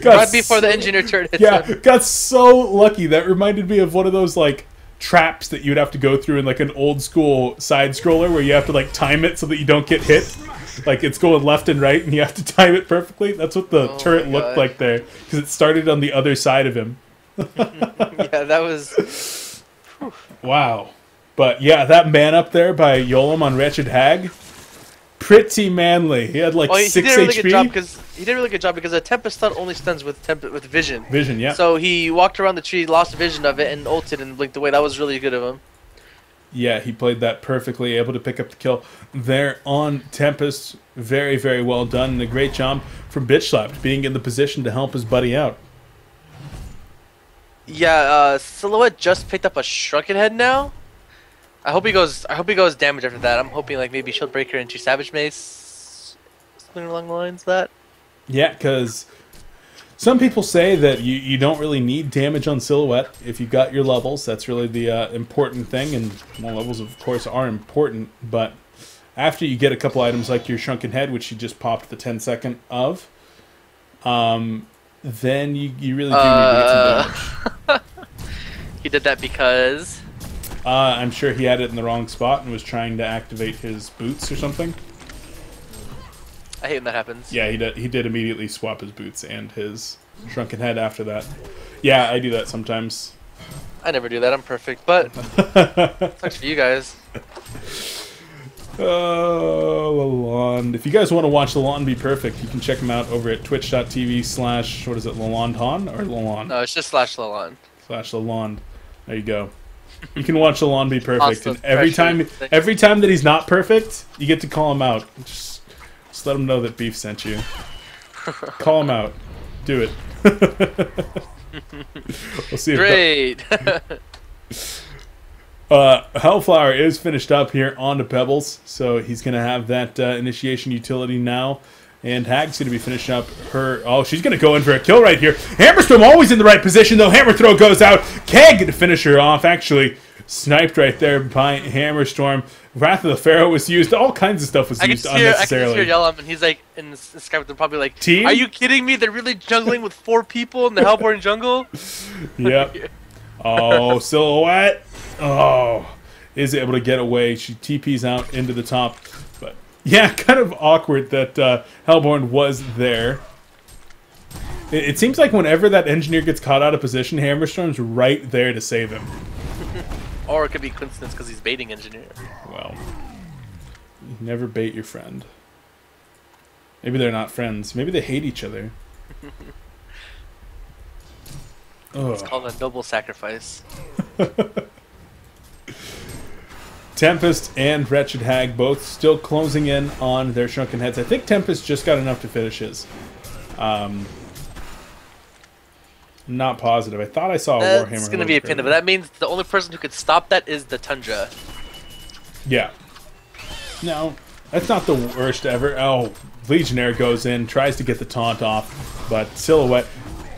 Right before the engineer turn hits him. Got so lucky. That reminded me of one of those like traps that you would have to go through in like an old school side scroller where you have to like time it so that you don't get hit. Like it's going left and right and you have to time it perfectly. That's what the turret looked like there, because it started on the other side of him. Yeah, that was... Wow. But yeah, that man up there by Yolam on Wretched Hag, pretty manly. He had like 6 HP. He did a really good job because a Tempest stun only stuns with Vision. Vision, yeah. So he walked around the tree, lost vision of it, and ulted and blinked away. That was really good of him. Yeah, he played that perfectly, able to pick up the kill there on Tempest. Very, very well done, and a great job from Bitch Slapped, being in the position to help his buddy out. Yeah, Silhouette just picked up a Shrunken Head now. I hope he goes damage after that. I'm hoping like maybe Shield Breaker into Savage Mace, something along the lines of that. Yeah, because some people say that you don't really need damage on Silhouette if you've got your levels. That's really the important thing, and well, levels of course are important, but after you get a couple items like your Shrunken Head, which you just popped the 10-second of, then you really do need to get some damage. He did that because... I'm sure he had it in the wrong spot and was trying to activate his boots or something. I hate when that happens. Yeah, he did immediately swap his boots and his Shrunken Head after that. Yeah, I do that sometimes. I never do that. I'm perfect, but sucks for you guys. Oh, Lalond. If you guys want to watch Lalond be perfect, you can check him out over at twitch.tv/, what is it, Lalond HoN or Lalond? No, it's just /Lalond. /Lalond. There you go. You can watch Lalond be perfect, Awesome. and every time that he's not perfect, you get to call him out. Just let him know that Beef sent you. Call him out. Do it. We'll see. Great. Hellflower is finished up here on the Pebbles, so he's going to have that initiation utility now. And Hag's going to be finishing up her... Oh, she's going to go in for a kill right here. Hammerstorm always in the right position, though. Hammer throw goes out. Keg to finish her off. Actually, sniped right there by Hammerstorm. Wrath of the Pharaoh was used. All kinds of stuff was used unnecessarily. I can hear Yellum, and he's like, in the Skype, they're probably like, Team? Are you kidding me? They're really jungling with 4 people in the Hellborn jungle? Yep. Oh, Silhouette. Oh, is able to get away. She TPs out into the top. But yeah, kind of awkward that Hellborn was there. It seems like whenever that engineer gets caught out of position, Hammerstorm's right there to save him. Or it could be coincidence because he's baiting engineer. Well, you never bait your friend. Maybe they're not friends. Maybe they hate each other. It's called a noble sacrifice. Tempest and Wretched Hag both still closing in on their Shrunken Heads. I think Tempest just got enough to finish his. Not positive. I thought I saw a Warhammer. It's going to be a pin, but that means the only person who could stop that is the Tundra. Yeah. No, that's not the worst ever. Oh, Legionnaire goes in, tries to get the taunt off, but Silhouette...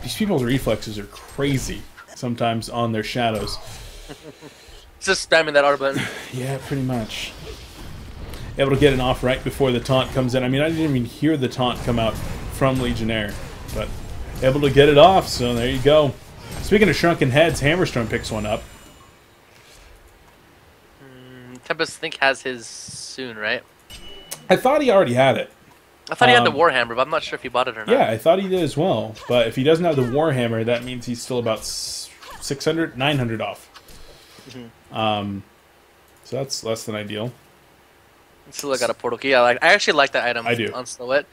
These people's reflexes are crazy sometimes on their shadows. Just spamming that R button. Yeah, pretty much. Able to get it off right before the taunt comes in. I mean, I didn't even hear the taunt come out from Legionnaire, but able to get it off, so there you go. Speaking of Shrunken Heads, Hammerstorm picks one up. Tempest, I think, has his soon, right? I thought he already had it. I thought he had the Warhammer, but I'm not sure if he bought it or not. Yeah, I thought he did as well. But if he doesn't have the Warhammer, that means he's still about 600, 900 off. So that's less than ideal. Still, I got a portal key. I actually like that item. I do. On Silhouette.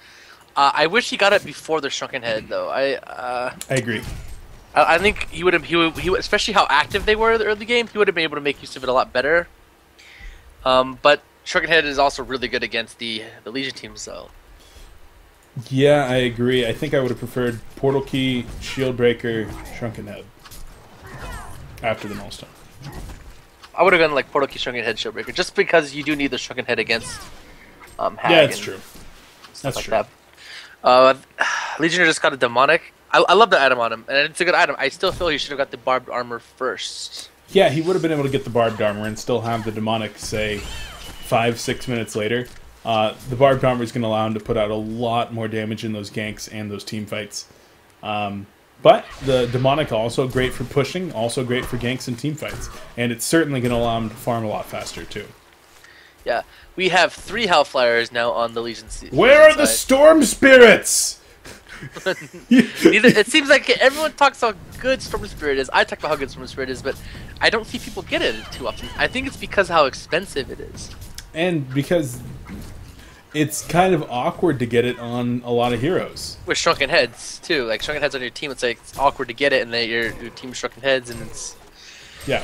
I wish he got it before the Shrunken Head, though. I agree. I think he would, especially how active they were in the early game. He would have been able to make use of it a lot better. But Shrunken Head is also really good against the Legion team, so. Yeah, I agree. I think I would have preferred Portal Key, Shield Breaker, Shrunken Head after the Nullstone. I would have gone like Portal Key, Shrunken Head, Shield Breaker, just because you do need the Shrunken Head against Hag. Yeah, that's true. That's like true. That. Legionnaire just got a Demonic. I love that item on him, and it's a good item. I still feel he should have got the Barbed Armor first. Yeah, he would have been able to get the Barbed Armor and still have the Demonic, say, 5-6 minutes later. The Barbed Armor is going to allow him to put out a lot more damage in those ganks and those team fights. But the Demonic also great for pushing, also great for ganks and team fights. And it's certainly going to allow him to farm a lot faster, too. Yeah, we have 3 Hellflyers now on the Legion side. Where are the Storm Spirits? It seems like everyone talks how good Storm Spirit is. I talk about how good Storm Spirit is, but I don't see people get it too often. I think it's because how expensive it is. And because it's kind of awkward to get it on a lot of heroes. With Shrunken Heads, too. Like, Shrunken Heads on your team, it's like it's awkward to get it, and then your team is Shrunken Heads, and it's... Yeah.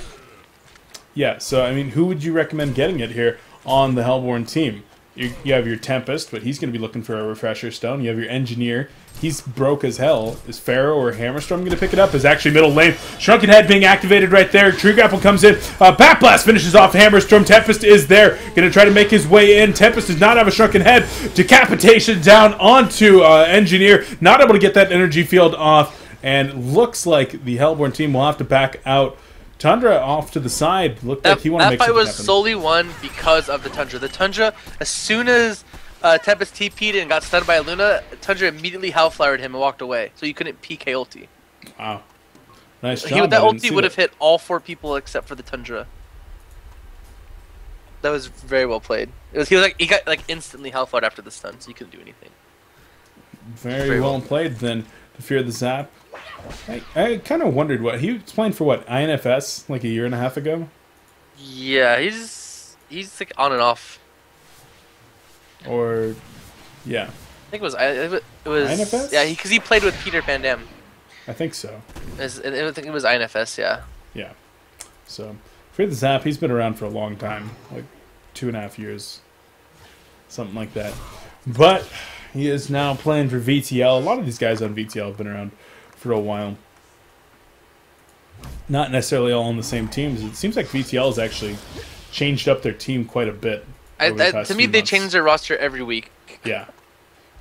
Yeah, so, I mean, who would you recommend getting it here on the Hellborn team? You have your Tempest, but he's going to be looking for a Refresher Stone. You have your Engineer. He's broke as hell. Is Pharaoh or Hammerstorm going to pick it up? Is actually middle lane. Shrunken Head being activated right there. Tree Grapple comes in. Bat Blast finishes off Hammerstorm. Tempest is there. Going to try to make his way in. Tempest does not have a Shrunken Head. Decapitation down onto Engineer. Not able to get that energy field off. And looks like the Hellborn team will have to back out. Tundra off to the side. Looked like he wanted to make something happen. That fight was solely won because of the Tundra. The Tundra, as soon as Tempest TP'd and got stunned by Luna, Tundra immediately Hellflowered him and walked away, so you couldn't PK ulti. Wow. Nice job. That ulti would have hit all 4 people except for the Tundra. That was very well played. He got like instantly Hellflowered after the stun, so he couldn't do anything. Very well played then, to fear the zap. I kind of wondered what he was playing for. What, INFS like a year and a half ago? Yeah, he's like on and off. Or yeah, I think it was INFS. Yeah, because he played with Peter Van Dam. I think so. I think it was INFS. Yeah. Yeah. So Create the Zap, he's been around for a long time, like 2.5 years, something like that. But he is now playing for vtL. A lot of these guys on vtL have been around for a while. Not necessarily all on the same teams. It seems like vtL has actually changed up their team quite a bit. To me, they change their roster every week. Yeah.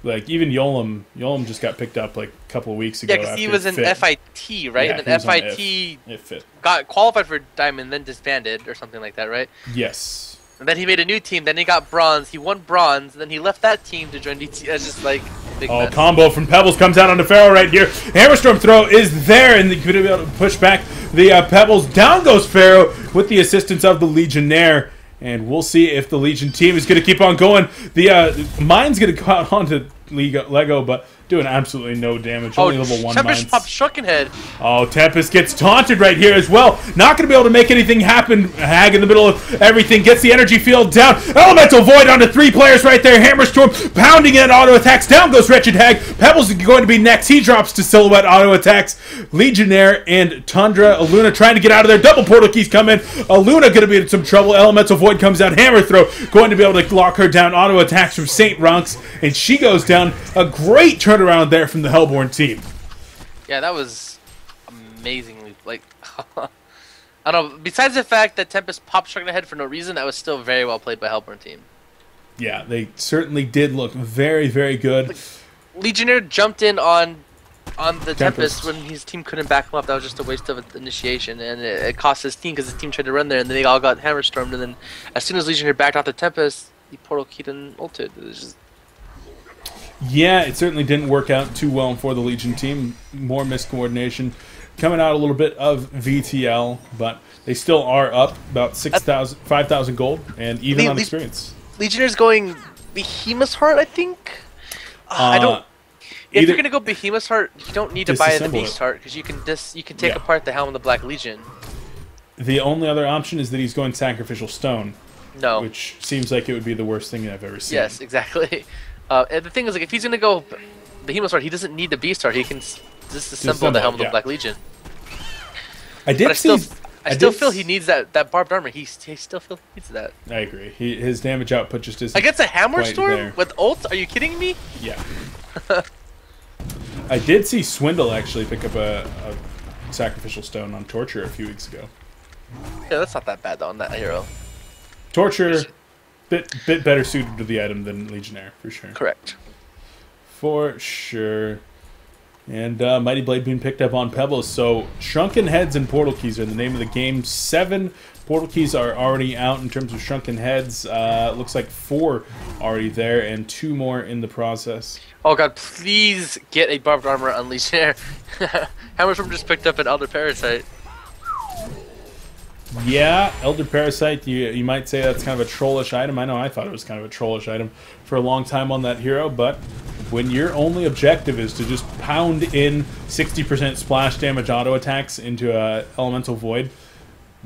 Like, even Yolam just got picked up like a couple of weeks ago. Yeah, because he was in FIT, right? Yeah, and then FIT got qualified for Diamond, then disbanded or something like that, right? Yes. And then he made a new team, then he got Bronze, he won Bronze, and then he left that team to join DT. It's just like big mess. Combo from Pebbles comes out onto Pharaoh right here. Hammerstorm throw is there, and they could be able to push back the Pebbles. Down goes Pharaoh with the assistance of the Legionnaire. And we'll see if the Legion team is going to keep on going. The mine's going to cut onto Lego, but doing absolutely no damage. Only level 1 Tempest mines. popped Shrunken Head. Oh, Tempest gets taunted right here as well. Not going to be able to make anything happen. Hag in the middle of everything. Gets the energy field down. Elemental Void onto 3 players right there. Hammerstorm pounding in auto attacks. Down goes Wretched Hag. Pebbles is going to be next. He drops to Silhouette auto attacks. Legionnaire and Tundra. Aluna trying to get out of there. Double portal keys come in. Aluna going to be in some trouble. Elemental Void comes out. Hammer throw going to be able to lock her down. Auto attacks from St. Runks. And she goes down. A great turnaround there from the Hellborn team. Yeah, that was amazingly, like, I don't know, besides the fact that Tempest popped Shrunken Head for no reason, that was still very well played by Hellborn team. Yeah, they certainly did look very, very good. Like, Legionnaire jumped in on the Tempest when his team couldn't back him up. That was just a waste of initiation, and it cost his team because his team tried to run there, and then they all got hammer-stormed, and then as soon as Legionnaire backed off the Tempest, he portal keyed and ulted. It was just... Yeah, it certainly didn't work out too well for the Legion team. More miscoordination. Coming out a little bit of vtL, but they still are up about 5,000 gold, and even on experience. Legionnaire's going Behemoth's Heart, I think. I don't. If you're gonna go Behemoth's Heart, you don't need to buy the Beast Heart because you can take apart the Helm of the Black Legion. The only other option is that he's going Sacrificial Stone. No. Which seems like it would be the worst thing I've ever seen. Yes, exactly. And the thing is, like, if he's gonna go Behemoth's Heart, he doesn't need the Beast Heart. He can disassemble the Helm of the Black Legion. I still feel he needs that barbed armor. He still feels he needs that. I agree. His damage output just isn't. Against a Hammer Storm with ult? Are you kidding me? Yeah. I did see Swindle actually pick up a Sacrificial Stone on Torture a few weeks ago. Yeah, that's not that bad though on that hero. Torture, bit better suited to the item than Legionnaire for sure. Correct. For sure. And Mighty Blade being picked up on Pebbles. So Shrunken Heads and Portal Keys are the name of the game. 7 Portal Keys are already out in terms of Shrunken Heads. Looks like 4 already there and 2 more in the process. Oh god, please get a barbed armor on Legionnaire. Hammerstorm just picked up an Elder Parasite. Yeah, Elder Parasite, you might say that's kind of a trollish item. I know I thought it was kind of a trollish item for a long time on that hero, but when your only objective is to just pound in 60% splash damage auto attacks into a Elemental Void,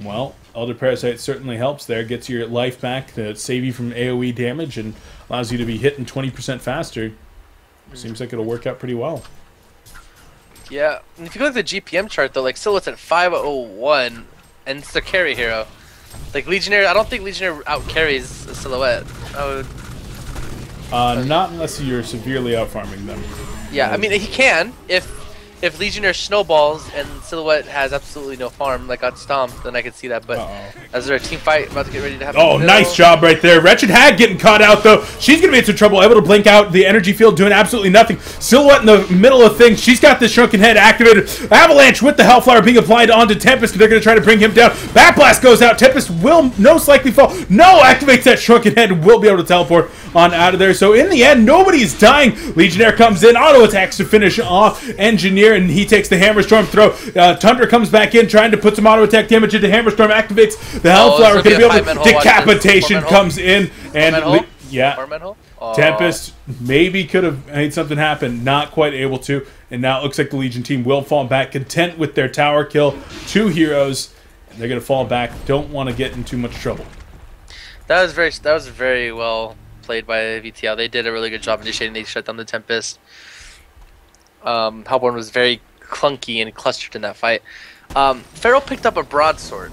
well, Elder Parasite certainly helps there. Gets your life back to save you from AoE damage and allows you to be hitting 20% faster. Seems like it'll work out pretty well. Yeah, and if you look at the GPM chart though, like Silhouette's at 501, and it's the carry hero. Like Legionnaire, I don't think Legionnaire out carries Silhouette. Not unless you're severely out farming them. Yeah, I mean he can if Legionnaire snowballs and Silhouette has absolutely no farm, like got stomped, then I could see that. But as their team fight about to get ready to happen. Oh, nice job right there. Wretched Hag getting caught out though. She's gonna be in some trouble. Able to blink out the energy field, doing absolutely nothing. Silhouette in the middle of things. She's got this Shrunken Head activated. Avalanche with the Hellflower being applied onto Tempest. They're gonna try to bring him down. Bat Blast goes out. Tempest will most likely fall. No, activates that Shrunken Head and will be able to teleport on out of there. So in the end, nobody's dying. Legionnaire comes in, auto attacks to finish off Engineer, and he takes the Hammerstorm throw. Tundra comes back in, trying to put some auto attack damage into Hammerstorm. Activates the Hellflower. Gonna be able to decapitation comes in, and Tempest maybe could have made something happen. Not quite able to, and now it looks like the Legion team will fall back, content with their tower kill. 2 heroes. They're gonna fall back. Don't want to get in too much trouble. That was very well played by vtL. They did a really good job initiating. They shut down the Tempest. Hellborn was very clunky and clustered in that fight. Pharaoh picked up a broadsword.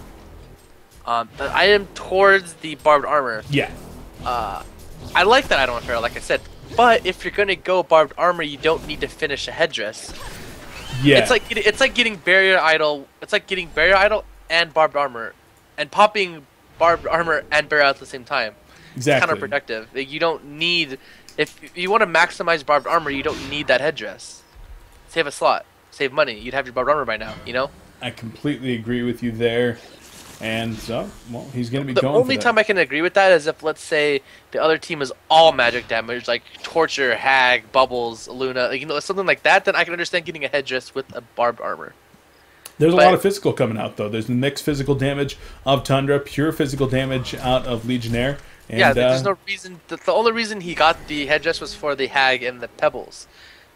The item towards the barbed armor. Yeah. I like that item on Pharaoh, like I said. But if you're gonna go barbed armor, you don't need to finish a headdress. Yeah. It's like getting barrier idol. It's like getting barrier idol and barbed armor, and popping barbed armor and barrier idol at the same time. Exactly. It's counterproductive. Like, you don't need, if you want to maximize barbed armor, you don't need that headdress. Save a slot, save money. You'd have your barbed armor by now. You know. I completely agree with you there. And so, well, he's going to be going for that. The only time I can agree with that is if, let's say, the other team is all magic damage, like Torture, Hag, Bubbles, Luna, like, you know, something like that, then I can understand getting a headdress with a barbed armor. There's a lot of physical coming out, though. There's the mixed physical damage of Tundra, pure physical damage out of Legionnaire. And, yeah, there's no reason. The only reason he got the headdress was for the Hag and the Pebbles.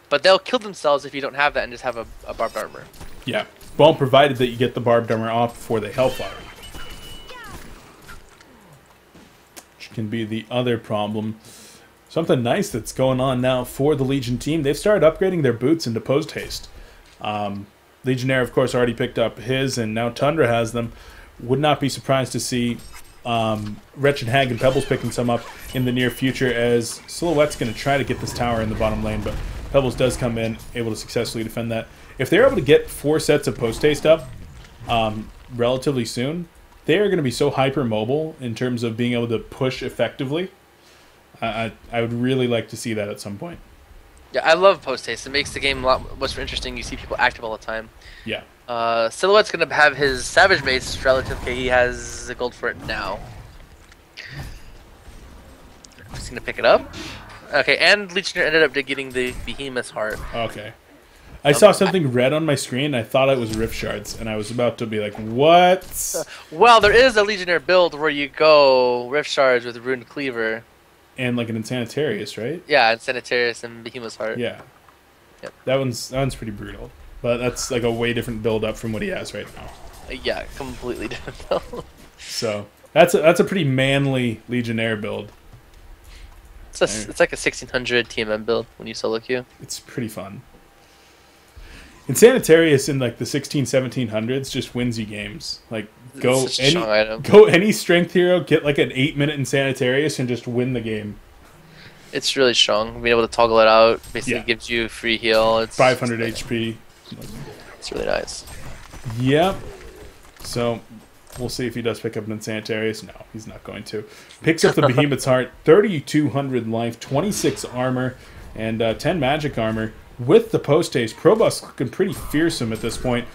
But they'll kill themselves if you don't have that and just have a barbed armor. Yeah. Well, provided that you get the barbed armor off before they Hellfire. Can be the other problem. Something nice that's going on now for the Legion team. They've started upgrading their boots into post haste. Legionnaire, of course, already picked up his, and now Tundra has them. Would not be surprised to see Wretched Hag and Pebbles picking some up in the near future, as Silhouette's going to try to get this tower in the bottom lane, but Pebbles does come in, able to successfully defend that. If they're able to get 4 sets of post haste up relatively soon, they are going to be so hyper-mobile in terms of being able to push effectively. I would really like to see that at some point. Yeah, I love post haste. It makes the game a lot much more interesting. You see people active all the time. Yeah. Silhouette's going to have his Savage Mace relative. Okay, he has the gold for it now. Just going to pick it up. Okay, and Legionnaire ended up getting the Behemoth's Heart. Okay. I saw something red on my screen. I thought it was Rift Shards, and I was about to be like, what? Well, there is a Legionnaire build where you go Rift Shards with Rune Cleaver. And like an Insanitarius, right? Yeah, and Sanitarius and Behemoth's Heart. Yeah. Yep. That one's pretty brutal. But that's like a way different build up from what he has right now. Yeah, completely different build. So that's a pretty manly Legionnaire build. It's like a 1600 TMM build when you solo queue. It's pretty fun. Insanitarius in like the 1700s just wins you games. Like go any strength hero, get like an 8-minute Insanitarius and just win the game. It's really strong. Being able to toggle it out basically gives you free heal. It's 500 HP. It's really nice. Yep. So we'll see if he does pick up an Insanitarius. No, he's not going to. Picks up the Behemoth's Heart, 3,200 life, 26 armor, and 10 magic armor. With the post haste, Probus looking pretty fearsome at this point.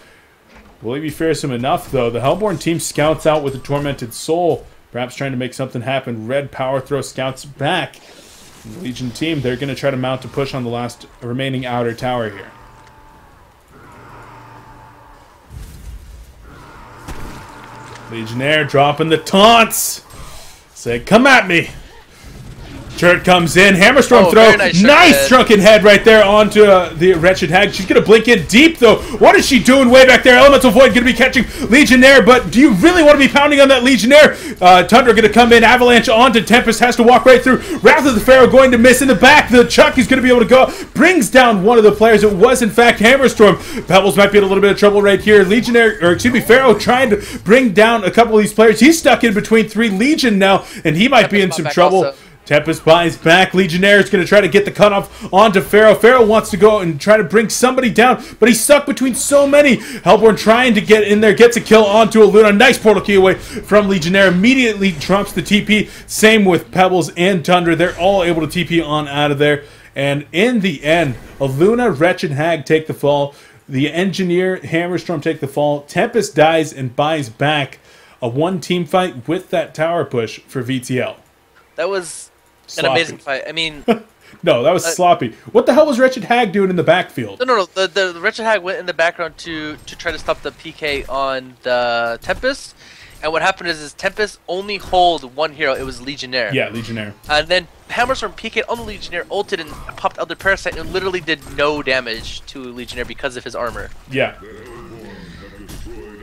Will he be fearsome enough, though? The Hellborn team scouts out with the Tormented Soul, perhaps trying to make something happen. Red Power Throw scouts back. The Legion team, they're going to try to mount a push on the last remaining outer tower here. Legionnaire dropping the taunts. Say, come at me. Turret comes in, Hammerstorm throw, nice drunken head right there onto the Wretched Hag. She's going to blink in deep, though. What is she doing way back there? Elemental Void going to be catching Legionnaire, but do you really want to be pounding on that Legionnaire? Tundra going to come in, Avalanche onto Tempest, has to walk right through. Wrath of the Pharaoh going to miss in the back. The Chuck is going to be able to go, brings down one of the players. It was, in fact, Hammerstorm. Pebbles might be in a little bit of trouble right here. Pharaoh trying to bring down a couple of these players. He's stuck in between 3 Legion now, and he might be in some trouble. Also. Tempest buys back. Legionnaire is going to try to get the cutoff onto Pharaoh. Pharaoh wants to go and try to bring somebody down, but he's stuck between so many. Hellborn trying to get in there, gets a kill onto a Luna. Nice portal key away from Legionnaire. Immediately trumps the TP. Same with Pebbles and Tundra. They're all able to TP on out of there. And in the end, a Luna, Wretched Hag take the fall. The Engineer, Hammerstorm take the fall. Tempest dies and buys back a 1-team fight with that tower push for vtL. That was sloppy. An amazing fight. I mean... No, that was sloppy. What the hell was Wretched Hag doing in the backfield? No. The Wretched Hag went in the background to try to stop the PK on the Tempest. And what happened is Tempest only hold one hero. It was Legionnaire. Yeah, Legionnaire. And then Hammerstorm PK'd on the Legionnaire, ulted and popped out the Parasite and literally did no damage to Legionnaire because of his armor. Yeah.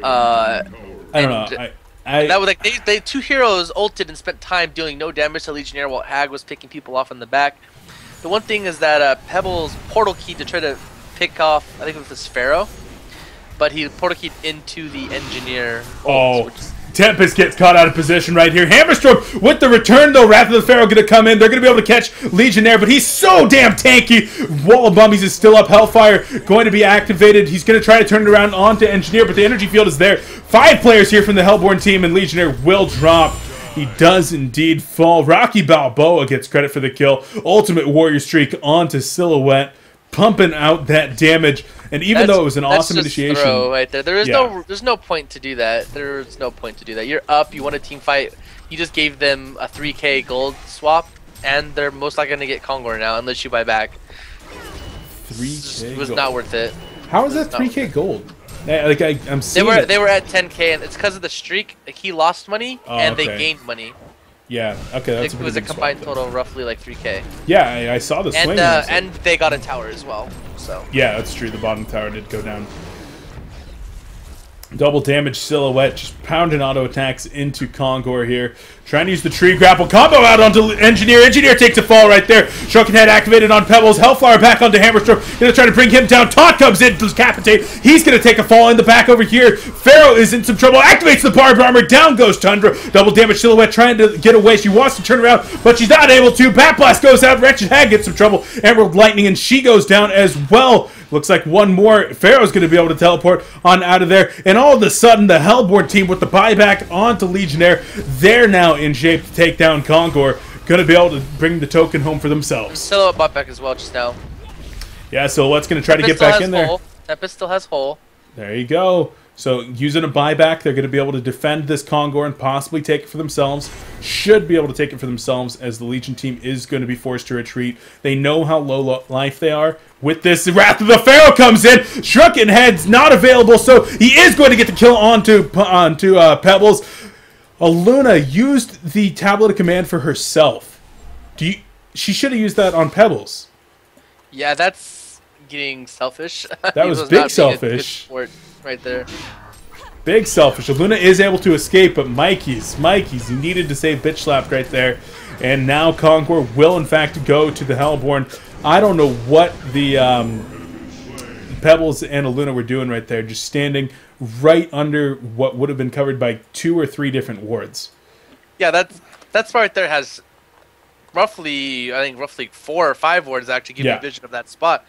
I don't know. That was like they 2 heroes ulted and spent time doing no damage to Legionnaire while Hag was picking people off in the back. The one thing is that Pebbles portal keyed to try to pick off, I think it was the Pharaoh, but he portal keyed into the Engineer ult, Tempest gets caught out of position right here. Hammerstorm with the return, though. Wrath of the Pharaoh going to come in. They're going to be able to catch Legionnaire, but he's so damn tanky. Wall of Bummies is still up. Hellfire going to be activated. He's going to try to turn it around onto Engineer, but the energy field is there. 5 players here from the Hellborn team, and Legionnaire will drop. He does indeed fall. Rocky Balboa gets credit for the kill. Ultimate Warrior Streak onto Silhouette, pumping out that damage. And even though it was an awesome initiation, throw right there. There's no point to do that. There's no point to do that. You're up. You want a team fight. You just gave them a 3K gold swap, and they're most likely gonna get Kongor now unless you buy back. 3K. It was not worth it. How is that 3K gold? Like I'm seeing they were at 10K, and it's because of the streak. Like, he lost money and they gained money. Yeah, okay, that's it was a combined total of roughly like 3K. Yeah, I saw the swing. And they got a tower as well. So yeah, that's true. The bottom tower did go down. Double damage Silhouette, just pounding auto attacks into Kongor here. Trying to use the tree grapple combo out onto Engineer. Engineer takes a fall right there. Shuriken Head activated on Pebbles. Hellfire back onto Hammerstorm. Gonna try to bring him down. Taunt comes in to decapitate. He's gonna take a fall in the back over here. Pharaoh is in some trouble. Activates the barbed armor. Down goes Tundra. Double damage Silhouette trying to get away. She wants to turn around, but she's not able to. Bat Blast goes out. Wretched Hag gets some trouble. Emerald Lightning, and she goes down as well. Looks like one more. Pharaoh's going to be able to teleport on out of there. And all of a sudden, the Hellborn team with the buyback onto Legionnaire, they're now in shape to take down Kongor. Going to be able to bring the token home for themselves. Silhouette bought back as well just now. Yeah, Silhouette's going to try to get back in there. Tempest still has hole. There you go. So using a buyback, they're going to be able to defend this Kongor and possibly take it for themselves. Should be able to take it for themselves, as the Legion team is going to be forced to retreat. They know how low life they are. With this, Wrath of the Pharaoh comes in. Shuriken Head's not available, so he is going to get the kill onto Pebbles. Aluna used the Tablet of Command for herself. She should have used that on Pebbles. Yeah, that's getting selfish. That was big selfish. Right there. Big selfish. Aluna is able to escape, but Mikey's, he needed to save bitch slapped right there. And now Kongor will in fact go to the Hellborn. I don't know what the Pebbles and Aluna were doing right there, just standing right under what would have been covered by 2 or 3 different wards. Yeah, that's right there has roughly 4 or 5 wards that actually give you a vision of that spot.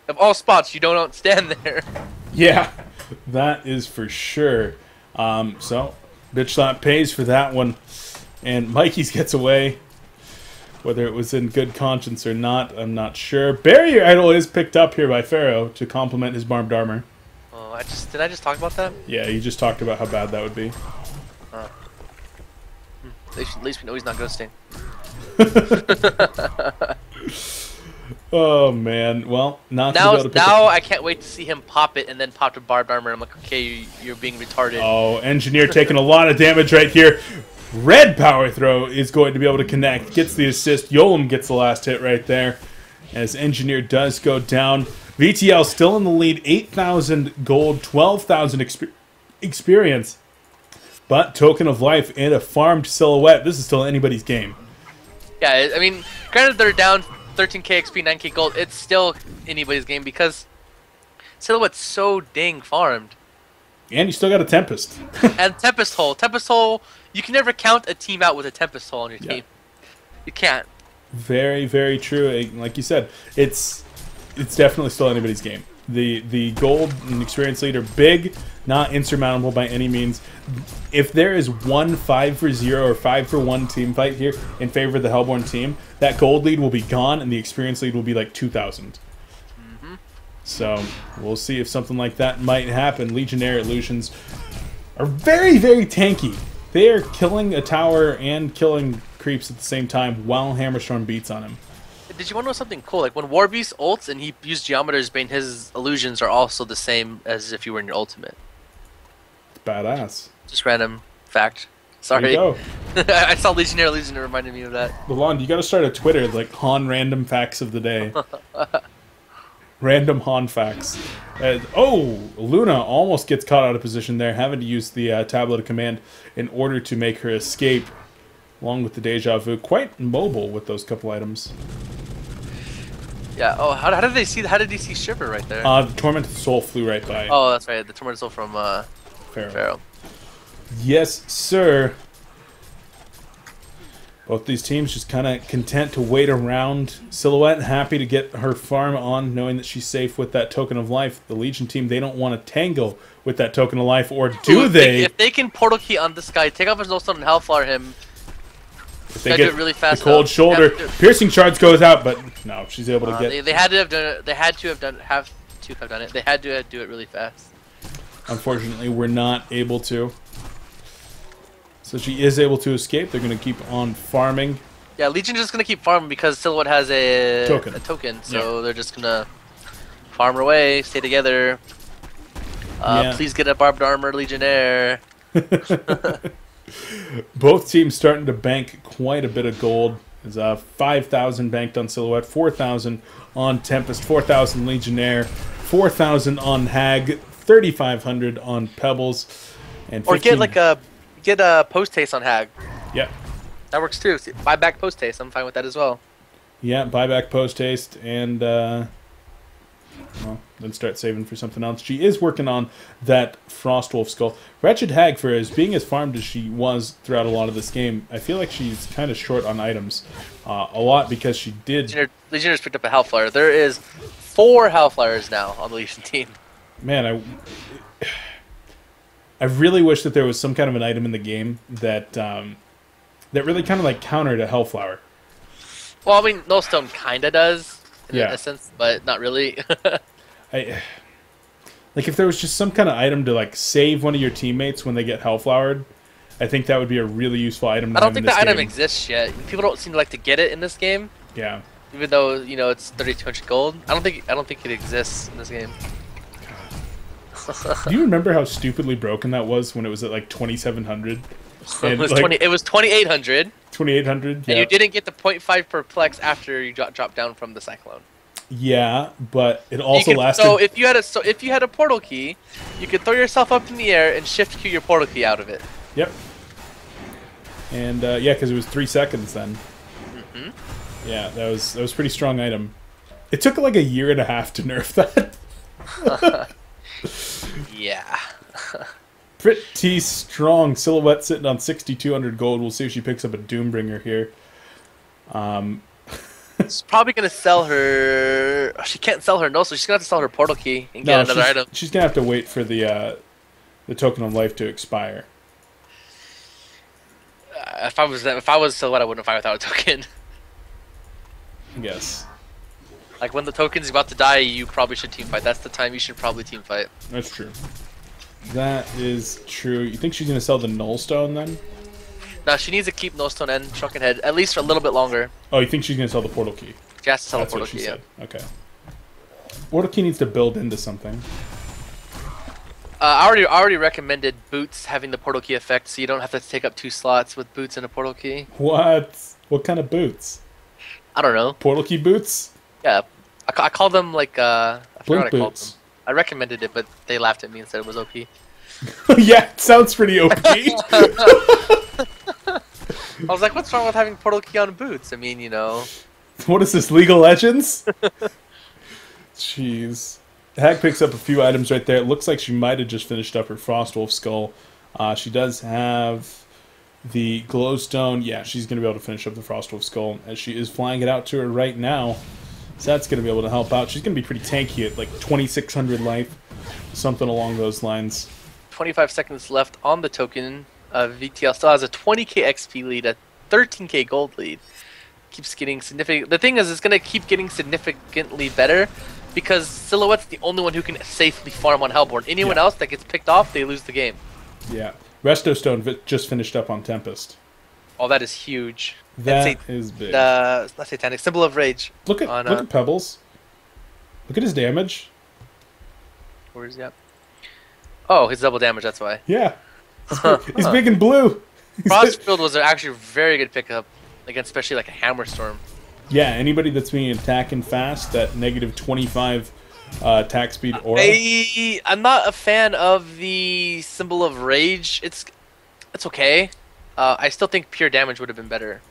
Of all spots, you don't stand there. Yeah, that is for sure. So, bitch slap pays for that one. And Mikey's gets away. Whether it was in good conscience or not, I'm not sure. Barrier Idol is picked up here by Pharaoh to complement his barbed armor. Oh, did I just talk about that? Yeah, you just talked about how bad that would be. At least we know he's not ghosting. Oh man, well, now I can't wait to see him pop it and then pop the barbed armor. I'm like, okay, you're being retarded. Oh, Engineer taking a lot of damage right here. Red power throw is going to be able to connect. Gets the assist. Yolem gets the last hit right there, as Engineer does go down. vtL still in the lead, 8,000 gold, 12,000 experience. But Token of Life and a farmed Silhouette. This is still anybody's game. Yeah, I mean, granted they're down 13k XP, 9k gold. It's still anybody's game because Silhouette's so dang farmed. And you still got a Tempest. And Tempest Hole. Tempest Hole, you can never count a team out with a Tempest Hole on your team. You can't. Very, very true. Like you said, it's definitely still anybody's game. The gold and experience lead are big, not insurmountable by any means. If there is one 5-for-0 or 5-for-1 team fight here in favor of the Hellborn team, that gold lead will be gone and the experience lead will be like 2,000. So we'll see if something like that might happen. Legionnaire Illusions are very, very tanky. They are killing a tower and killing creeps at the same time while Hammerstorm beats on him. Did you want to know something cool? Like when Warbeast ults and he used Geometer's Bane, his illusions are also the same as if you were in your ultimate. It's badass. Just random fact. Sorry. There you go. I saw Legionnaire Illusion, it reminded me of that. Lalond, you got to start a Twitter like HoN Random Facts of the Day. Random HoN Facts. Luna almost gets caught out of position there, having to use the Tablet of Command in order to make her escape, along with the Deja Vu. Quite mobile with those couple items. Yeah. Oh, how did they see? How did he see Shiver right there? The Tormented Soul flew right by. Oh, that's right. The Tormented Soul from Pharaoh. Yes, sir. Both these teams just kind of content to wait around. Silhouette happy to get her farm on, knowing that she's safe with that token of life. The Legion team, they don't want to tangle with that token of life, or do they? If they can portal key on this guy, take off his Nullstone and Hellfire him. If they get do it really fast. the cold shoulder, piercing shards goes out, but no, she's able to get. They had to have done it. They had to have done it. They had to do it really fast. Unfortunately, we're not able to. So she is able to escape. They're going to keep on farming. Yeah, Legion's just going to keep farming because Silhouette has a token. So they're just going to farm away, stay together. Please get a barbed armor Legionnaire. Both teams starting to bank quite a bit of gold. There's 5,000 banked on Silhouette, 4,000 on Tempest, 4,000 Legionnaire, 4,000 on Hag, 3,500 on Pebbles, and 15... or get a post haste on Hag. Yeah, that works too. Buy back post haste. I'm fine with that as well. Yeah, buy back post haste and well, then start saving for something else. She is working on that Frostwolf skull. Wretched Hag, for being as farmed as she was throughout a lot of this game, I feel like she's kind of short on items. A lot because she did... Legionnaires picked up a Hellfire. There is 4 Hellfires now on the Legion team. Man, I really wish that there was some kind of an item in the game that that really kind of like countered a Hellflower. Well, I mean, Nullstone kind of does, in a sense, but not really. Like, if there was just some kind of item to, like, save one of your teammates when they get Hellflowered, I think that would be a really useful item to have in this game. I don't think the item exists yet. People don't seem to like to get it in this game. Yeah. Even though, you know, it's 3,200 gold. I don't think it exists in this game. Do you remember how stupidly broken that was when it was at, like, 2,700? It was 2,800. 2,800, yeah. And you didn't get the 0.5 perplex after you dropped down from the Cyclone. Yeah, but it also lasted. So if you had a portal key, you could throw yourself up in the air and shift Q your portal key out of it. Yep. And yeah, because it was 3 seconds then. Yeah, that was pretty strong item. It took like 1.5 years to nerf that. Yeah. Pretty strong. Silhouette sitting on 6,200 gold. We'll see if she picks up a Doombringer here. She's probably gonna sell her. She can't sell her so she's gonna have to sell her portal key and get another item. She's gonna have to wait for the token of life to expire. If I was Silhouette, I wouldn't fight without a token. I guess. Like when the token's about to die, you probably should team fight. That's the time you should probably team fight. That's true. That is true. You think she's gonna sell the Nullstone then? No, she needs to keep Nullstone and Shrunken Head at least for a little bit longer. Oh, you think she's gonna sell the portal key? She has to sell the portal key. Yeah. Okay. Portal key needs to build into something. I already recommended boots having the portal key effect, so you don't have to take up 2 slots with boots and a portal key. What? What kind of boots? I don't know. Portal key boots? Yeah, I call them like I forgot what I called them. Boots. I recommended it, but they laughed at me and said it was OP. Yeah, it sounds pretty OP. I was like, what's wrong with having portal key on boots? I mean, you know. What is this, League of Legends? Jeez. Hag picks up a few items right there. It looks like she might have just finished up her Frostwolf skull. She does have the glowstone. Yeah, she's going to be able to finish up the Frostwolf skull as she is flying it out to her right now. So that's going to be able to help out. She's going to be pretty tanky at like 2,600 life. Something along those lines. 25 seconds left on the token. vtL still has a 20k XP lead, a 13k gold lead. Keeps getting significant. The thing is, it's going to keep getting significantly better because Silhouette's the only one who can safely farm on Hellborn. Anyone else that gets picked off, they lose the game. Yeah. Resto Stone just finished up on Tempest. Oh, that is huge. That is big. Not Satanic. Symbol of Rage. Look at Pebbles. Look at his damage. Where is he at? Oh, his double damage, that's why. Yeah. He's big and blue. Frostfield was actually a very good pickup against especially like a Hammer Storm. Yeah, anybody that's being attacking fast, that negative 25 attack speed aura. I'm not a fan of the Symbol of Rage. It's okay. I still think pure damage would have been better.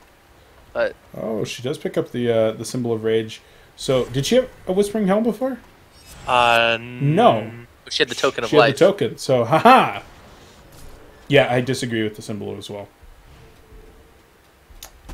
But oh, she does pick up the Symbol of Rage. So, did she have a Whispering Helm before? No. She had the Token of She Life. had the token, so haha! Yeah, I disagree with the symbol as well.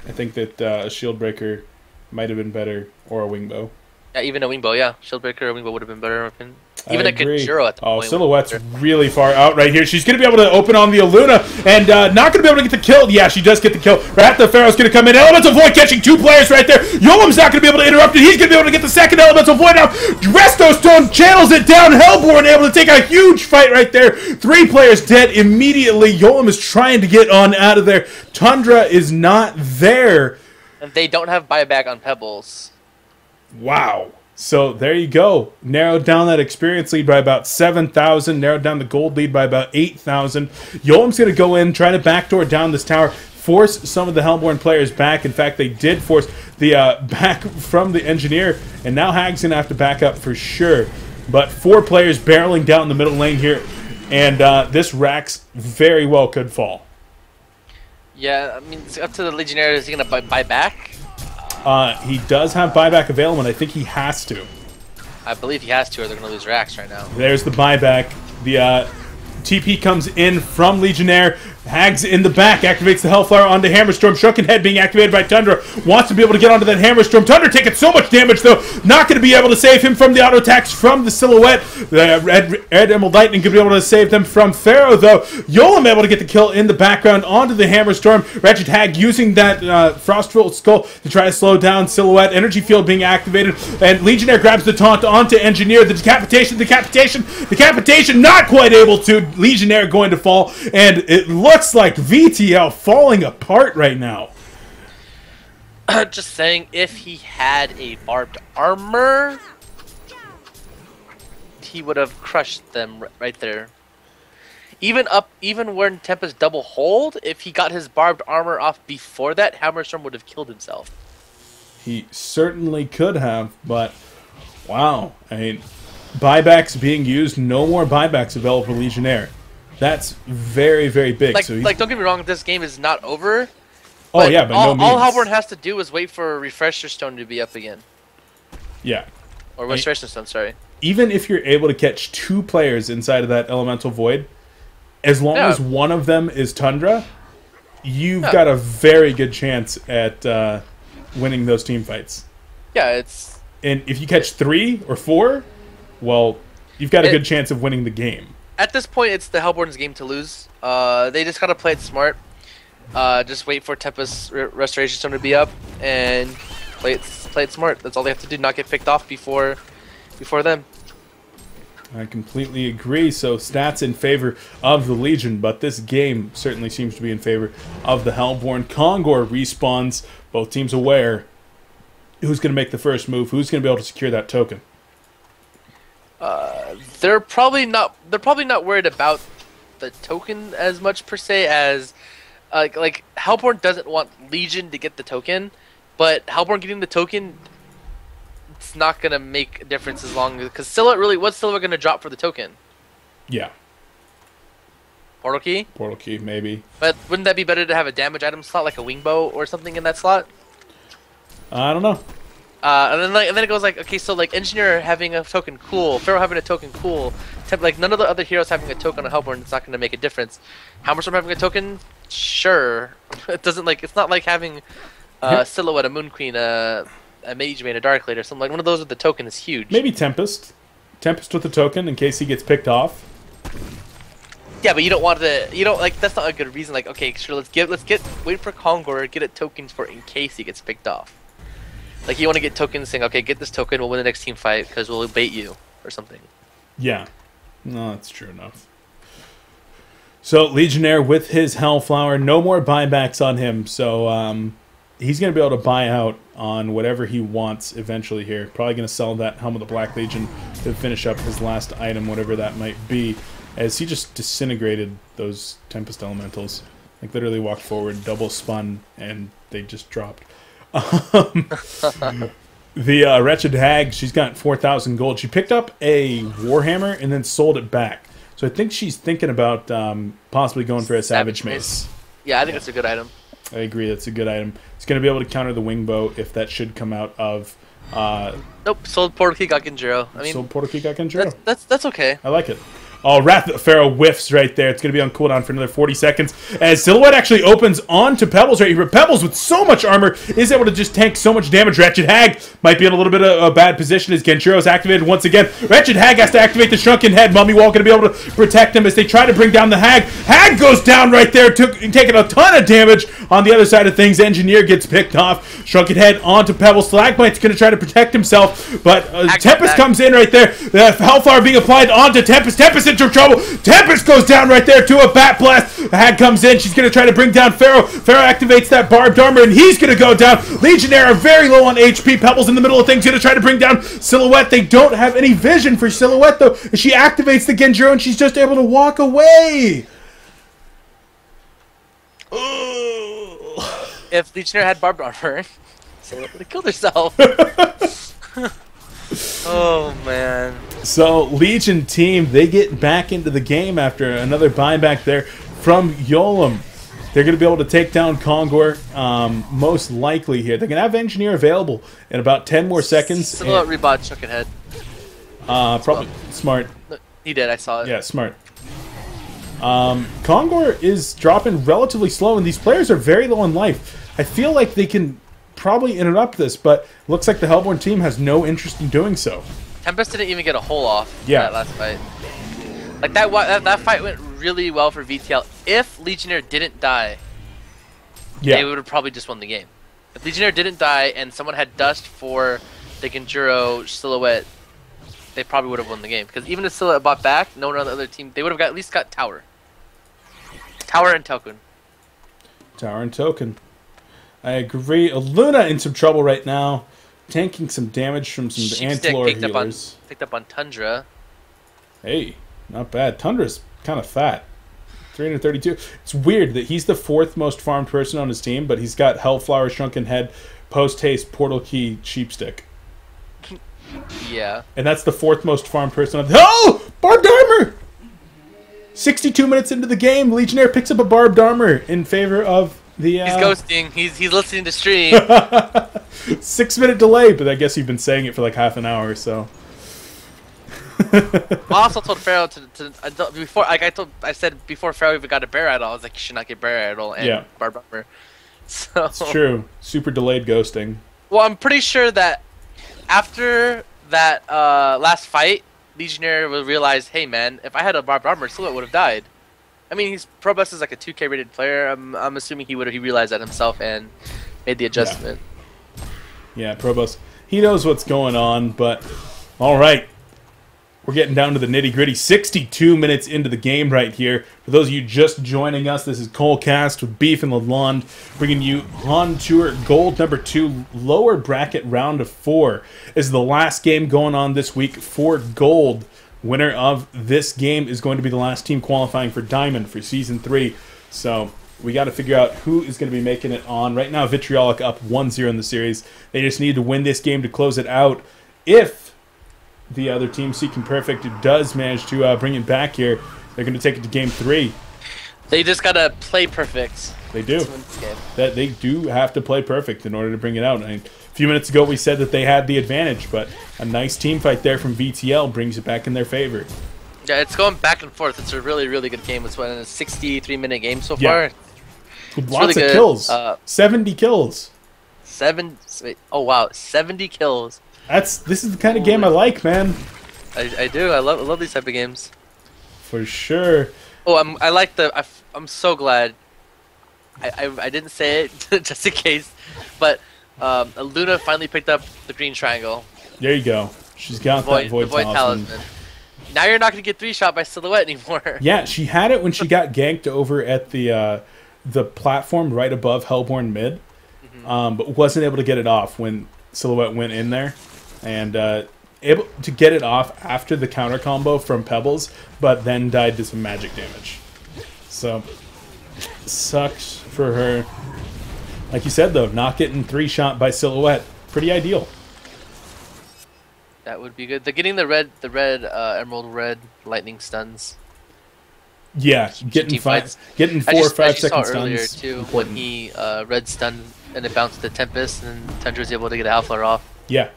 I think that a shield breaker might have been better, or a wing bow. Yeah, even a wing bow, yeah. Shield breaker or wing bow would have been better in my opinion. Even a Conjuro at the point. Silhouette's really far out right here. She's going to be able to open on the Aluna and not going to be able to get the kill. Yeah, she does get the kill. Wrath Pharaoh's going to come in. Elemental Void catching 2 players right there. Yolem's not going to be able to interrupt it. He's going to be able to get the second Elemental Void now. Resto Stone channels it down. Hellborn able to take a huge fight right there. 3 players dead immediately. Yolem is trying to get on out of there. Tundra is not there. And they don't have buyback on Pebbles. Wow. So there you go. Narrowed down that experience lead by about 7,000. Narrowed down the gold lead by about 8,000. Yolem's going to go in, try to backdoor down this tower, force some of the Hellborn players back. In fact, they did force the back from the engineer. And now Hag's going to have to back up for sure. But 4 players barreling down the middle lane here. And this Rax very well could fall. Yeah, I mean, it's up to the Legionnaire. Is he going to buy back? He does have buyback available, and I think he has to. I believe he has to, or they're going to lose Rax right now. There's the buyback. The TP comes in from Legionnaire. Hags in the back, activates the Hellflower onto Hammerstorm. Shrunken Head being activated by Tundra. Wants to be able to get onto that Hammerstorm. Tundra taking so much damage, though. Not going to be able to save him from the auto attacks from the Silhouette. The Red Emerald Lightning going to be able to save them from Pharaoh, though. Yolem able to get the kill in the background onto the Hammerstorm. Wretched Hag using that Frostful Skull to try to slow down Silhouette. Energy Field being activated. And Legionnaire grabs the taunt onto Engineer. The decapitation, not quite able to. Legionnaire going to fall. And it looks like vtL falling apart right now. Just saying, if he had a barbed armor, he would have crushed them right there. Even when Tempest double hold, if he got his barbed armor off before that, Hammerstorm would have killed himself. He certainly could have, but wow. I mean, buybacks being used, no more buybacks available for Legionnaire. That's very, very big. Like, don't get me wrong, this game is not over. Oh, yeah, but no means. All Hellborn has to do is wait for Refresher Stone to be up again. Yeah. Or Restoration Stone, sorry. Even if you're able to catch 2 players inside of that Elemental Void, as long as one of them is Tundra, you've got a very good chance at winning those team fights. Yeah, it's... And if you catch 3 or 4, well, you've got a good chance of winning the game. At this point, it's the Hellborn's game to lose. They just gotta play it smart. Just wait for Tempest Restoration Stone to be up and play it smart. That's all they have to do. Not get picked off before them. I completely agree. So stats in favor of the Legion, but this game certainly seems to be in favor of the Hellborn. Kongor respawns. Both teams aware. Who's going to make the first move? Who's going to be able to secure that token? They're probably not worried about the token as much per se as like Hellborn doesn't want Legion to get the token, but Hellborn getting the token, it's not gonna make a difference as long as, because Silhouette what's Silhouette gonna drop for the token? Yeah. Portal key? Portal key, maybe. But wouldn't that be better to have a damage item slot like a wing bow or something in that slot? I don't know. And then it goes like, okay, so like Engineer having a token, cool. Pharaoh having a token, cool. Like none of the other heroes having a token on Hellborn, it's not going to make a difference. Hammerstorm having a token, sure. It doesn't like, it's not like having Silhouette, a Moon Queen, a Mage Main, a Dark Lady, or something like one of those with the token is huge. Maybe Tempest. Tempest with the token in case he gets picked off. Yeah, but you don't want to. You don't like. That's not a good reason. Like, okay, sure, wait for Kongor, get it tokens for in case he gets picked off. Like, you want to get tokens saying, okay, get this token, we'll win the next team fight because we'll bait you or something. Yeah. No, that's true enough. So, Legionnaire with his Hellflower, no more buybacks on him. So, he's going to be able to buy out on whatever he wants eventually here. Probably going to sell that Helm of the Black Legion to finish up his last item, whatever that might be, as he just disintegrated those Tempest Elementals. Like, literally walked forward, double spun, and they just dropped. The Wretched Hag, she's got 4,000 gold. She picked up a Warhammer and then sold it back. So I think she's thinking about possibly going for a Savage Mace. Yeah, I think that's a good item. I agree, that's a good item. It's going to be able to counter the Wing Bow if that should come out of... Nope, sold Portal Key, got Genjiro. I mean, sold Portal Key, got Genjiro. That's okay. I like it. Oh, Wrath Pharaoh whiffs right there. It's going to be on cooldown for another 40 seconds. As Silhouette actually opens onto Pebbles right here. Pebbles with so much armor is able to just tank so much damage. Wretched Hag might be in a little bit of a bad position as Genshiro is activated once again. Wretched Hag has to activate the Shrunken Head. Mummy Wall going to be able to protect him as they try to bring down the Hag. Hag goes down right there, taking a ton of damage. On the other side of things, Engineer gets picked off. Shrunken Head onto Pebbles. Stalagmite's going to try to protect himself, but Tempest comes in right there. The Hellfire being applied onto Tempest. Tempest into trouble. Tempest goes down right there to a Bat Blast. Hag comes in. She's going to try to bring down Pharaoh. Pharaoh activates that Barbed Armor, and he's going to go down. Legionnaire are very low on HP. Pebbles in the middle of things, going to try to bring down Silhouette. They don't have any vision for Silhouette, though. She activates the Genjiro, and she's just able to walk away. If Legionnaire had Barbed Armor, Silhouette would have killed herself. Oh, man. So, Legion team, they get back into the game after another buyback there from Yolam. They're going to be able to take down Kongor, most likely here. They're going to have Engineer available in about 10 more seconds. Silhouette rebought Shrunken Head. Probably smart. He did, I saw it. Yeah, smart. Kongor is dropping relatively slow, and these players are very low on life. I feel like they can probably interrupt this, but looks like the Hellborn team has no interest in doing so. Tempest didn't even get a hole off that last fight. Like that fight went really well for vtL. If Legionnaire didn't die, they would have probably just won the game. If Legionnaire didn't die and someone had dust for the Genjiro Silhouette, they probably would have won the game. Because even if Silhouette bought back, no one on the other team, they would have at least got Tower. Tower and Token. Tower and Token. I agree. Luna in some trouble right now, tanking some damage from some anti-lore healers. Picked up on Tundra. Hey, not bad. Tundra's kind of fat. 332. It's weird that he's the 4th most farmed person on his team, but he's got Hellflower, Shrunken Head, Post Haste, Portal Key, Sheepstick. Yeah. And that's the 4th most farmed person on the... Oh! Barbed Armor! 62 minutes into the game, Legionnaire picks up a Barbed Armor in favor of the... He's ghosting. He's listening to stream. 6-minute delay, but I guess you've been saying it for like half an hour or so. I also told Pharaoh I said before Pharaoh even got a Bear Idol, I was like, you should not get Bear Idol and Barbed Armor. So it's true. Super delayed ghosting. Well, I'm pretty sure that after that last fight, Legionnaire will realize, hey man, if I had a Barbed Armor, Silhouette would have died. I mean, he's Probus is like a 2K rated player. I'm assuming he realized that himself and made the adjustment. Yeah, Probus. He knows what's going on, but all right. We're getting down to the nitty-gritty. 62 minutes into the game right here. For those of you just joining us, this is coLcast with Beef and Lalond, bringing you HoN Tour Gold number 2, lower bracket round of 4. This is the last game going on this week for Gold. Winner of this game is going to be the last team qualifying for Diamond for Season 3. So we got to figure out who is going to be making it on. Right now, Vitriolic up 1-0 in the series. They just need to win this game to close it out. If the other team, Seeking Perfect, does manage to bring it back here, they're going to take it to Game 3. They just got to play perfect. They do. That they do have to play perfect in order to bring it out. A few minutes ago we said that they had the advantage, but a nice team fight there from vtL brings it back in their favor. Yeah, it's going back and forth. It's a really, really good game. It's been a 63-minute game so far. With lots of kills. 70 kills. Oh wow, 70 kills. This is the kind of game I like, man. I do. I love these type of games. For sure. Oh, I'm so glad. I didn't say it just in case, but Luna finally picked up the green triangle. There you go. She's got that Void Talisman. Now you're not gonna get 3-shot by Silhouette anymore. Yeah, she had it when she got ganked over at the platform right above Hellborn mid, but wasn't able to get it off when Silhouette went in there, and able to get it off after the counter combo from Pebbles, but then died to some magic damage. So sucks for her. Like you said though, not getting 3-shot by Silhouette, pretty ideal. That would be good. They're getting the red emerald red lightning stuns. Yeah, getting 4 or 5 second stuns. Earlier too, when he red stunned and it bounced the Tempest, and Tundra was able to get a Hellflower off. Yeah.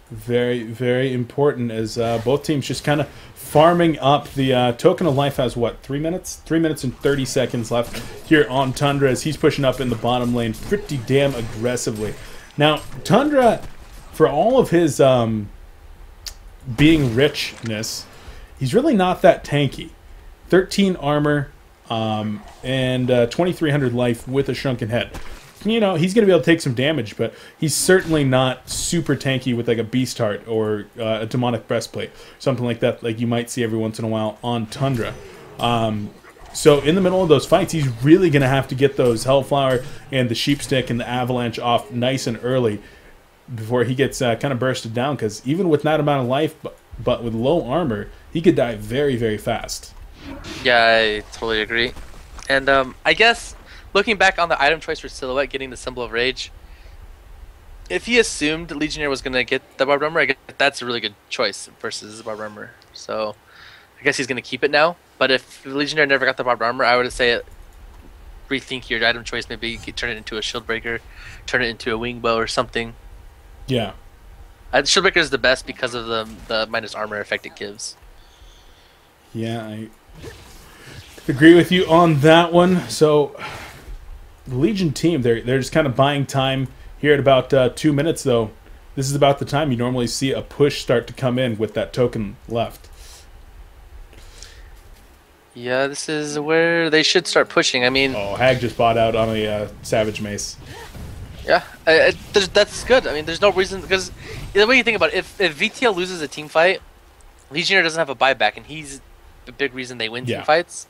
Very, very important as both teams just kind of farming up. The Token of Life has, what, 3 minutes? 3 minutes and 30 seconds left here on Tundra as he's pushing up in the bottom lane pretty damn aggressively. Now, Tundra, for all of his being richness, he's really not that tanky. 13 armor and 2,300 life with a shrunken head. You know, he's going to be able to take some damage, but he's certainly not super tanky with like a Beast Heart or a Demonic Breastplate, something like that, like you might see every once in a while on Tundra. So in the middle of those fights, he's really going to have to get those Hellflower and the Sheepstick and the Avalanche off nice and early before he gets kind of bursted down, because even with that amount of life, but with low armor, he could die very, very fast. Yeah, I totally agree. And I guess, looking back on the item choice for Silhouette getting the Symbol of Rage, if he assumed Legionnaire was going to get the Barbed Armor, I guess that's a really good choice versus Barbed Armor. So I guess he's going to keep it now. But if Legionnaire never got the Barbed Armor, I would say rethink your item choice. Maybe you could turn it into a Shield Breaker, turn it into a Wing Bow or something. Yeah. Shield Breaker is the best because of the minus armor effect it gives. Yeah, I agree with you on that one. So the Legion team, they're just kind of buying time here at about 2 minutes, though. This is about the time you normally see a push start to come in with that token left. Yeah, this is where they should start pushing. I mean... Oh, Hag just bought out on a Savage Mace. Yeah, that's good. I mean, there's no reason... Because the way you think about it, if vtL loses a team fight, Legionnaire doesn't have a buyback, and he's the big reason they win team fights.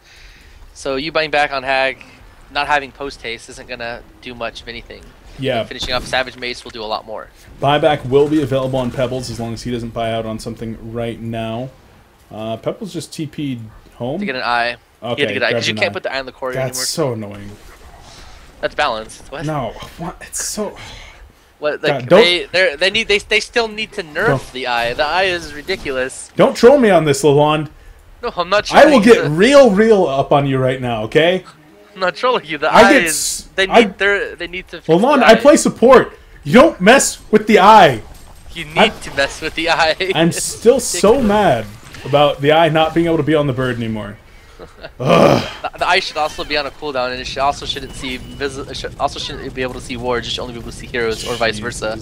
So you buying back on Hag, not having post haste isn't going to do much of anything. Yeah. And finishing off Savage Mace will do a lot more. Buyback will be available on Pebbles as long as he doesn't buy out on something right now. Pebbles just TP'd home. To get an eye. Okay, you had to get an eye, because you can't put the eye in the core anymore. That's so annoying. That's balanced. What? No, what? It's so... What, like, God, they still need to nerf the eye. The eye is ridiculous. Don't troll me on this, Lalond. No, I'm not I trolling will get real up on you right now, okay? I'm not trolling you. The eye is... They need to fix Lalond, the I eye. play support. You don't mess with the eye. You need to mess with the eye. I'm still so mad about the eye not being able to be on the bird anymore. The eye should also be on a cooldown, and it should also shouldn't be able to see wards. It should only be able to see heroes, or vice versa.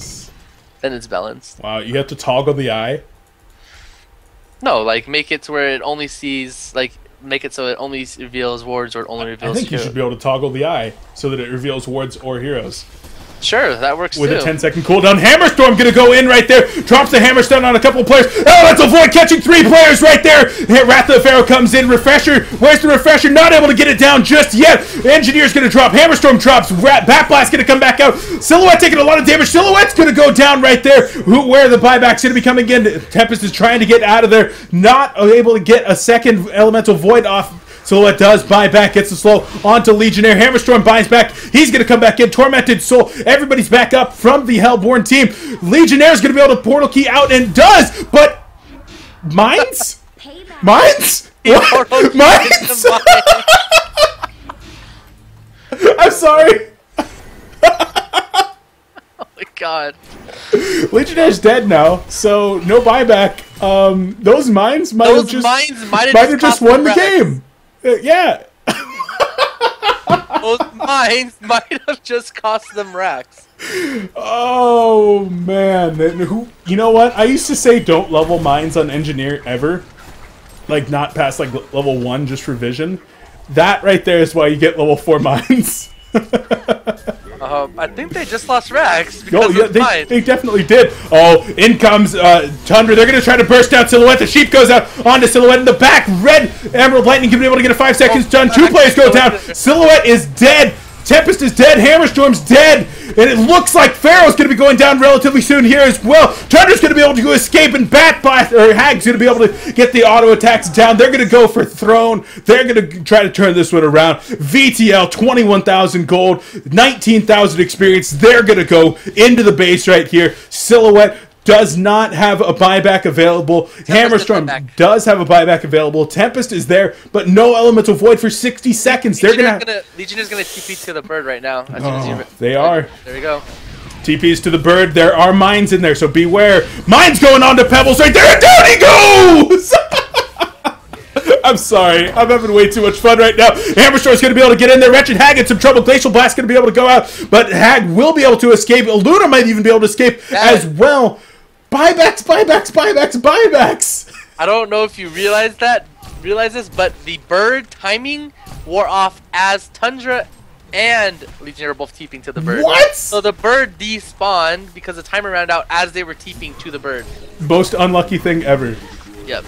Then it's balanced. Wow, you have to toggle the eye? No, like make it to where it only sees, like make it so it only reveals wards or it only reveals. I think you should be able to toggle the eye so that it reveals wards or heroes. Sure, that works with too. a 10-second cooldown. Hammerstorm gonna go in right there. Drops the Hammerstone on a couple of players. Elemental Void catching 3 players right there. Wrath of the Pharaoh comes in. Refresher. Where's the Refresher? Not able to get it down just yet. Engineer's gonna drop. Hammerstorm drops. Backblast gonna come back out. Silhouette taking a lot of damage. Silhouette's gonna go down right there. Where the buyback's gonna be coming in. Tempest is trying to get out of there. Not able to get a second Elemental Void off. Silhouette does buy back, gets the slow onto Legionnaire. Hammerstorm buys back. He's going to come back in. Tormented Soul. Everybody's back up from the Hellborn team. Legionnaire's going to be able to portal key out and does, but Mines? Mines? What? Mines? I'm sorry. Oh my god. Legionnaire's dead now, so no buyback. Those Mines might have just won the game. Yeah. Those mines might have just cost them racks. Oh man, you know what? I used to say don't level mines on engineer ever, like not past like level 1 just for vision. That right there is why you get level 4 mines. I think they just lost racks because of mines. They definitely did. Oh, in comes Tundra. They're going to try to burst out Silhouette. The Sheep goes out onto Silhouette in the back. Red Emerald Lightning can be able to get a 5 seconds done. 2 players go down. Silhouette is dead. Tempest is dead. Hammerstorm's dead. And it looks like Pharaoh's going to be going down relatively soon here as well. Tundra's going to be able to escape, and Hag's going to be able to get the auto attacks down. They're going to go for Throne. They're going to try to turn this one around. vtL, 21,000 gold, 19,000 experience. They're going to go into the base right here. Silhouette does not have a buyback available. Hammerstorm does have a buyback available. Tempest is there, but no Elemental Void for 60 seconds. Legionnaires gonna TP to the bird right now. They are. There we go. TP's to the bird. There are mines in there, so beware. Mines going on to Pebbles right there, and down he goes! I'm sorry. I'm having way too much fun right now. Hammerstore's going to be able to get in there. Wretched Hag in some trouble. Glacial Blast going to be able to go out, but Hag will be able to escape. Luna might even be able to escape as well. Buybacks, buybacks, buybacks, buybacks. I don't know if you realize this, but the bird timing wore off as Tundra and Legionnaire were both TPing to the bird. What? So the bird despawned because the timer ran out as they were TPing to the bird. Most unlucky thing ever. Yep.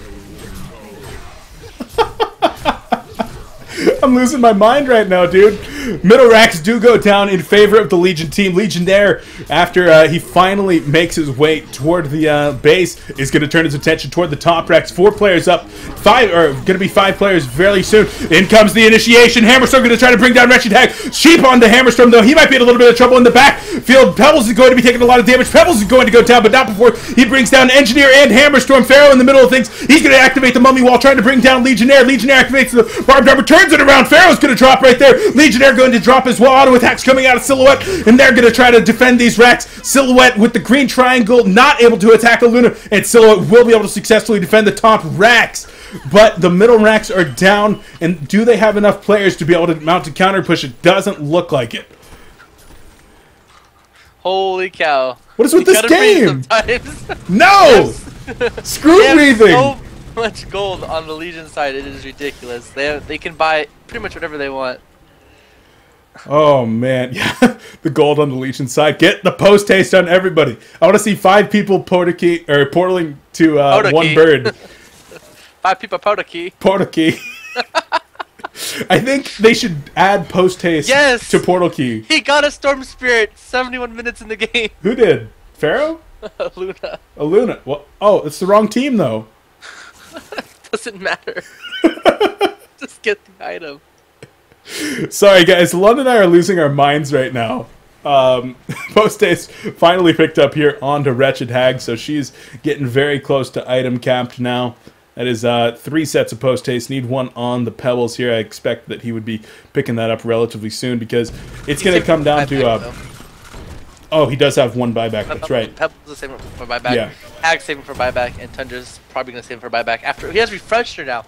I'm losing my mind right now, dude. Middle racks do go down in favor of the Legion team. Legionnaire, after he finally makes his way toward the base, is going to turn his attention toward the top racks. 4 players up. Going to be 5 players very soon. In comes the initiation. Hammerstorm going to try to bring down Wretched Hag. Sheep on to Hammerstorm, though. He might be in a little bit of trouble in the backfield. Pebbles is going to be taking a lot of damage. Pebbles is going to go down, but not before he brings down Engineer and Hammerstorm. Pharaoh in the middle of things. He's going to activate the Mummy while trying to bring down Legionnaire. Legionnaire activates the Barbed Armor, turns it around. Pharaoh's going to drop right there. Legionnaire going to drop as well. Auto attacks coming out of Silhouette, and they're going to try to defend these racks. Silhouette with the green triangle, not able to attack a Luna, and Silhouette will be able to successfully defend the top racks. But the middle racks are down, and do they have enough players to be able to mount a counter push? It doesn't look like it. Holy cow. What is with this game? No! Screw breathing! So much gold on the Legion side, it is ridiculous. They can buy pretty much whatever they want. Oh man, yeah, the gold on the Legion side. Get the post haste on everybody. I want to see 5 people portaling to 1 bird. 5 people portakey. Portakey. I think they should add post haste to Portal Key. He got a Storm Spirit 71 minutes in the game. Who did? Pharaoh? Luna. A Luna. Well, oh, it's the wrong team though. Doesn't matter. Just get the item. Sorry guys, London and I are losing our minds right now. Post haste finally picked up here onto Wretched Hag, so she's getting very close to item capped now. That is 3 sets of post haste. Need 1 on the Pebbles here. I expect that he would be picking that up relatively soon because it's going to come down to. Oh, he does have 1 buyback. That's right. Pebbles is saving for buyback. Yeah. Hag's saving for buyback, and Tundra's probably going to save for buyback after he has Refresher now.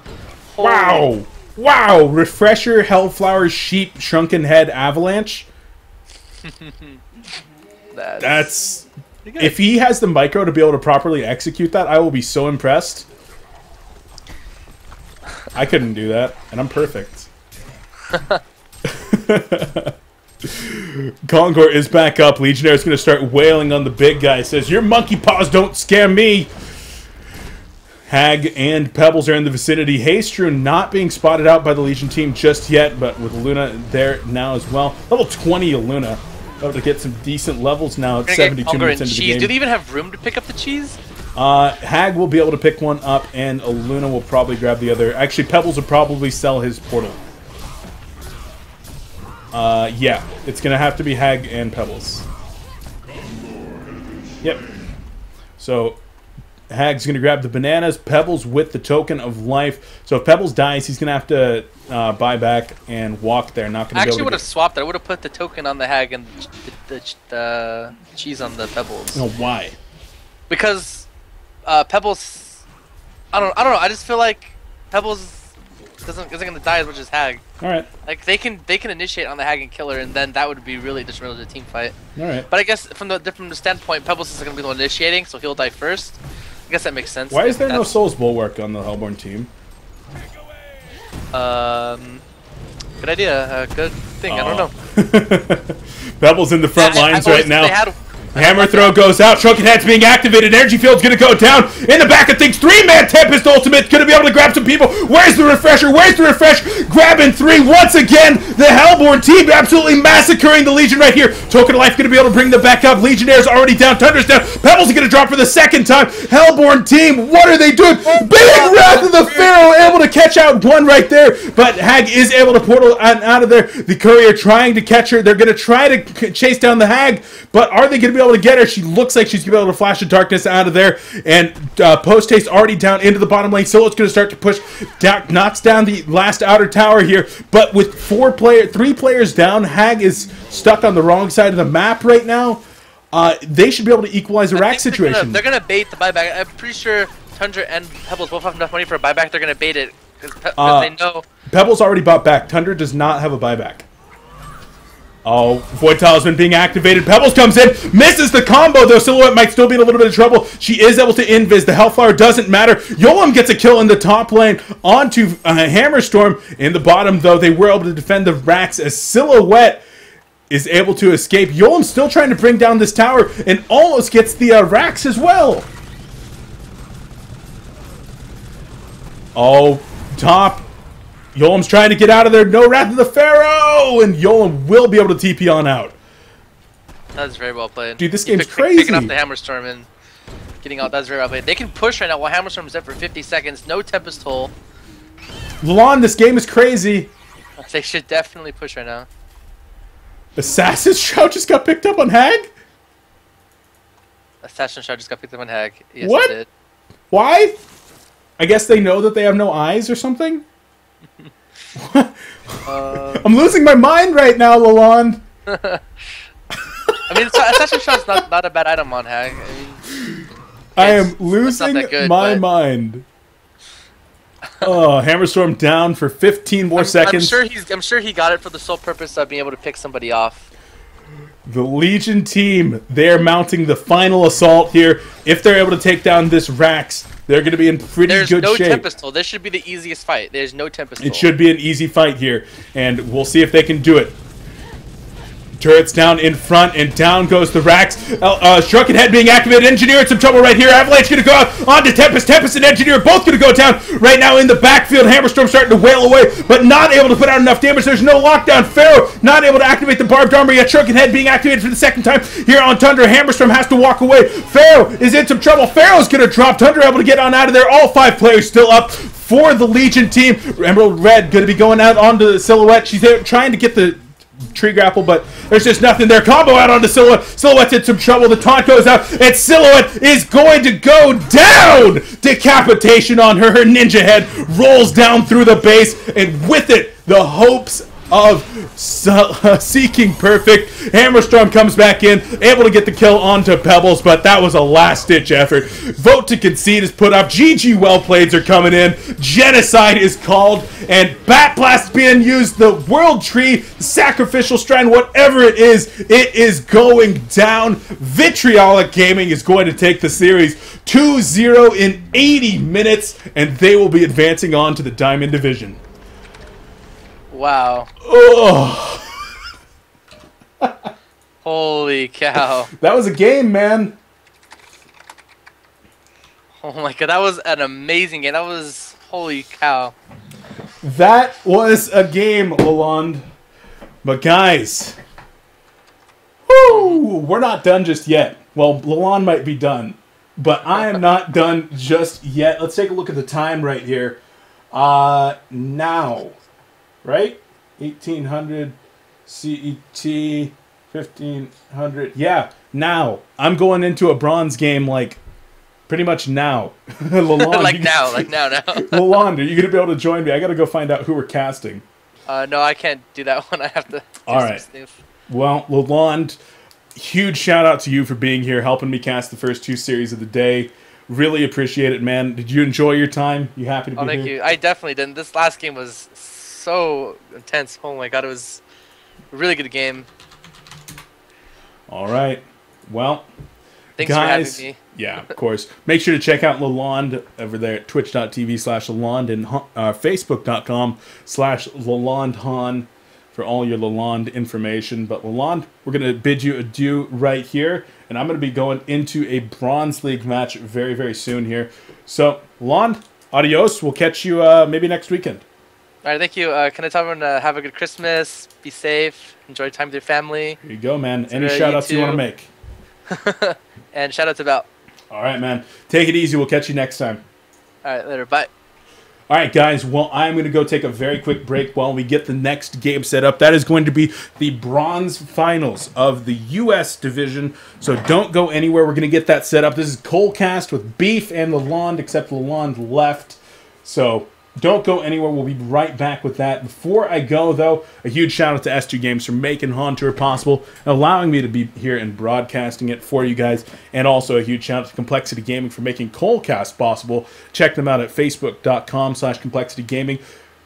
Wow. Wow! Refresher, Hellflower, Sheep, Shrunken Head, Avalanche. That's if he has the micro to be able to properly execute that, I will be so impressed. I couldn't do that, and I'm perfect. Kongor is back up. Legionnaire is going to start wailing on the big guy. Says, "Your monkey paws don't scare me." Hag and Pebbles are in the vicinity. Haystrew not being spotted out by the Legion team just yet, but with Luna there now as well. Level 20 of Luna. Able to get some decent levels now at 72 minutes into the game. Do they even have room to pick up the cheese? Hag will be able to pick 1 up, and Luna will probably grab the other. Actually, Pebbles will probably sell his portal. Yeah, it's going to have to be Hag and Pebbles. Yep. So Hag's going to grab the bananas. Pebbles with the token of life. So if Pebbles dies, he's going to have to buy back and walk there. Not going to. I actually would have swapped it. I would have put the token on the Hag and the cheese on the Pebbles. No, why? Because Pebbles, I don't know. I just feel like Pebbles isn't going to die as much as Hag. All right. Like they can initiate on the Hag and kill her, and then that would be really detrimental to the team fight. All right. But I guess from the standpoint, Pebbles is going to be the one initiating, so he'll die first. I guess that makes sense. Why is there no Souls Bulwark on the Hellborn team? Good idea. Good thing. I don't know. Pebbles in the front lines right now. Had Hammer throw goes out. Shrunken Head's being activated. Energy field's going to go down. In the back of things, 3-man Tempest ultimate. Going to be able to grab some people. Where's the refresher? Where's the refresh? Grabbing 3 once again. The Hellborn team absolutely massacring the Legion right here. Token of Life going to be able to bring them back up. Legionnaire's already down. Tundra's down. Pebbles is going to drop for the 2nd time. Hellborn team, what are they doing? Big Wrath of the Pharaoh able to catch out 1 right there. But Hag is able to portal out of there. The Courier trying to catch her. They're going to try to chase down the Hag. But are they going to be able to get her? She looks like she's going to be able to flash the darkness out of there. And post haste already down into the bottom lane. Silhouette's going to start to push. Knocks down the last outer tower here. But with 3 players down, Hag is stuck on the wrong side of the map right now. they should be able to equalize the rack situation. They're gonna bait the buyback. I'm pretty sure Tundra and Pebbles both have enough money for a buyback. They're gonna bait it because they know. Pebbles already bought back. Tundra does not have a buyback. Oh, Void Talisman being activated. Pebbles comes in, misses the combo, though Silhouette might still be in a little bit of trouble. She is able to invis. The Hellflower doesn't matter. Yolem gets a kill in the top lane onto Hammerstorm. In the bottom, though, they were able to defend the racks as Silhouette is able to escape. Yolem still trying to bring down this tower and almost gets the racks as well. Oh, top. Yolem's trying to get out of there. No Wrath of the Pharaoh! And Yolem will be able to TP on out. That's very well played. Dude, this game's crazy. Picking up the Hammerstorm and getting out. That's very well played. They can push right now while Hammerstorm's up for 50 seconds. No Tempest Hole. Lalond, this game is crazy. They should definitely push right now. Assassin's Shroud just got picked up on Hag? Assassin's Shroud just got picked up on Hag. Yes, what? It did. Why? I guess they know that they have no eyes or something? I'm losing my mind right now, Lalond. I mean, Assassin's Shroud's not a bad item on Hag. I am losing my mind. Oh, Hammerstorm down for 15 more seconds. I'm sure he got it for the sole purpose of being able to pick somebody off. The Legion team, they're mounting the final assault here. If they're able to take down this Rax, they're going to be in pretty good shape. There's no Tempest Hole. This should be the easiest fight. There's no Tempest Hole. It should be an easy fight here, and we'll see if they can do it. Turrets down in front, and down goes the Rax. Shrunken Head being activated. Engineer in some trouble right here. Avalanche going to go out onto Tempest. Tempest and Engineer both going to go down right now in the backfield. Hammerstorm starting to wail away, but not able to put out enough damage. There's no lockdown. Pharaoh not able to activate the Barbed Armor yet. Shrunken Head being activated for the second time here on Tundra. Hammerstorm has to walk away. Pharaoh is in some trouble. Pharaoh's going to drop. Tundra able to get on out of there. All 5 players still up for the Legion team. Emerald Red going to be going out onto the Silhouette. She's there trying to get the tree grapple, but there's just nothing there. Combo out onto Silhouette. Silhouette's in some trouble. The taunt goes out, and Silhouette is going to go down. Decapitation on her. Her ninja head rolls down through the base, and with it, the hopes of seeking perfect. Hammerstorm comes back in, able to get the kill onto Pebbles, but that was a last-ditch effort. Vote to concede is put up. GG well playeds are coming in. Genocide is called, and Bat Blast being used. The World Tree, Sacrificial Strand, whatever it is going down. Vitriolic Gaming is going to take the series 2-0 in 80 minutes, and they will be advancing on to the Diamond Division. Wow. Oh. Holy cow. That was a game, man. Oh my god, that was an amazing game. That was... Holy cow. That was a game, Lalond. But guys... Woo! We're not done just yet. Well, Lalond might be done. But I am not done just yet. Let's take a look at the time right here. Now... Right? 1800 CET, 1500. Yeah, now. I'm going into a bronze game, like, pretty much now. Lalond, like now. Lalond, are you going to be able to join me? I got to go find out who we're casting. No, I can't do that one. I have to do Alright. some stuff. Well, Lalond, huge shout out to you for being here, helping me cast the first 2 series of the day. Really appreciate it, man. Did you enjoy your time? You happy to be here? Thank you. I definitely did. This last game was so intense. Oh my god, it was a really good game. All right. Well, thanks guys, for having me. Yeah, of course. Make sure to check out Lalond over there at twitch.tv/Lalond and facebook.com/LaLondHoN for all your Lalond information. But Lalond, we're going to bid you adieu right here, and I'm going to be going into a Bronze League match very, very soon here. So, Lalond, adios. We'll catch you maybe next weekend. All right, thank you. Can I tell everyone have a good Christmas, be safe, enjoy time with your family. Here you go, man. Any shout-outs you want to make? And shout-out to Belt. All right, man. Take it easy. We'll catch you next time. All right, later. Bye. All right, guys. Well, I'm going to go take a very quick break while we get the next game set up. That is going to be the bronze finals of the U.S. division. So don't go anywhere. We're going to get that set up. This is coLcast with Beef and Lalond, except Lalond left. So... Don't go anywhere. We'll be right back with that. Before I go, though, a huge shout out to S2 Games for making HoN Tour possible, allowing me to be here and broadcasting it for you guys. And also a huge shout out to Complexity Gaming for making coLcast possible. Check them out at facebook.com/complexitygaming.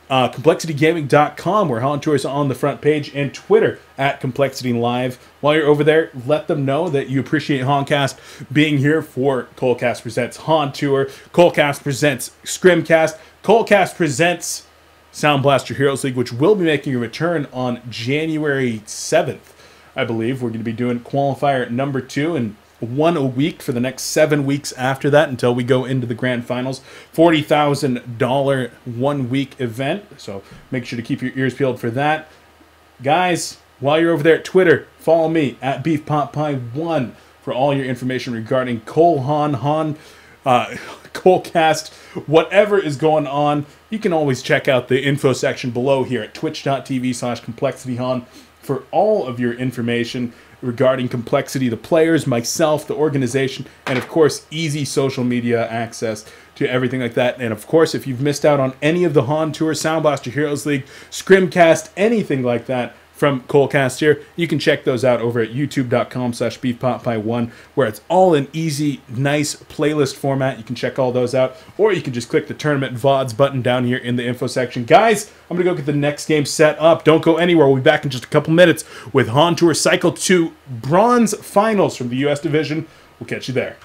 ComplexityGaming.com, where HoN Tour is on the front page, and Twitter at Complexity Live. While you're over there, let them know that you appreciate HoNcast being here for coLcast Presents HoN Tour, coLcast Presents Scrimcast, coLcast Presents Sound Blaster Heroes League, which will be making a return on January 7th, I believe. We're going to be doing qualifier number 2 and one a week for the next 7 weeks after that until we go into the grand finals. $40,000 1 week event, so make sure to keep your ears peeled for that. Guys, while you're over there at Twitter, follow me at BeefPotPie1 for all your information regarding HoN, coLcast, whatever is going on. You can always check out the info section below here at twitch.tv/ComplexityHoN for all of your information regarding Complexity, the players, myself, the organization, and of course, easy social media access to everything like that. And of course, if you've missed out on any of the HoN Tour, Sound Blaster Heroes League, Scrimcast, anything like that from coLcast here, you can check those out over at youtube.com/beefpotpie1, where it's all in easy, nice playlist format. You can check all those out, or you can just click the Tournament VODs button down here in the info section. Guys, I'm going to go get the next game set up. Don't go anywhere. We'll be back in just a couple minutes with HoN Tour Cycle 2 Bronze Finals from the U.S. Division. We'll catch you there.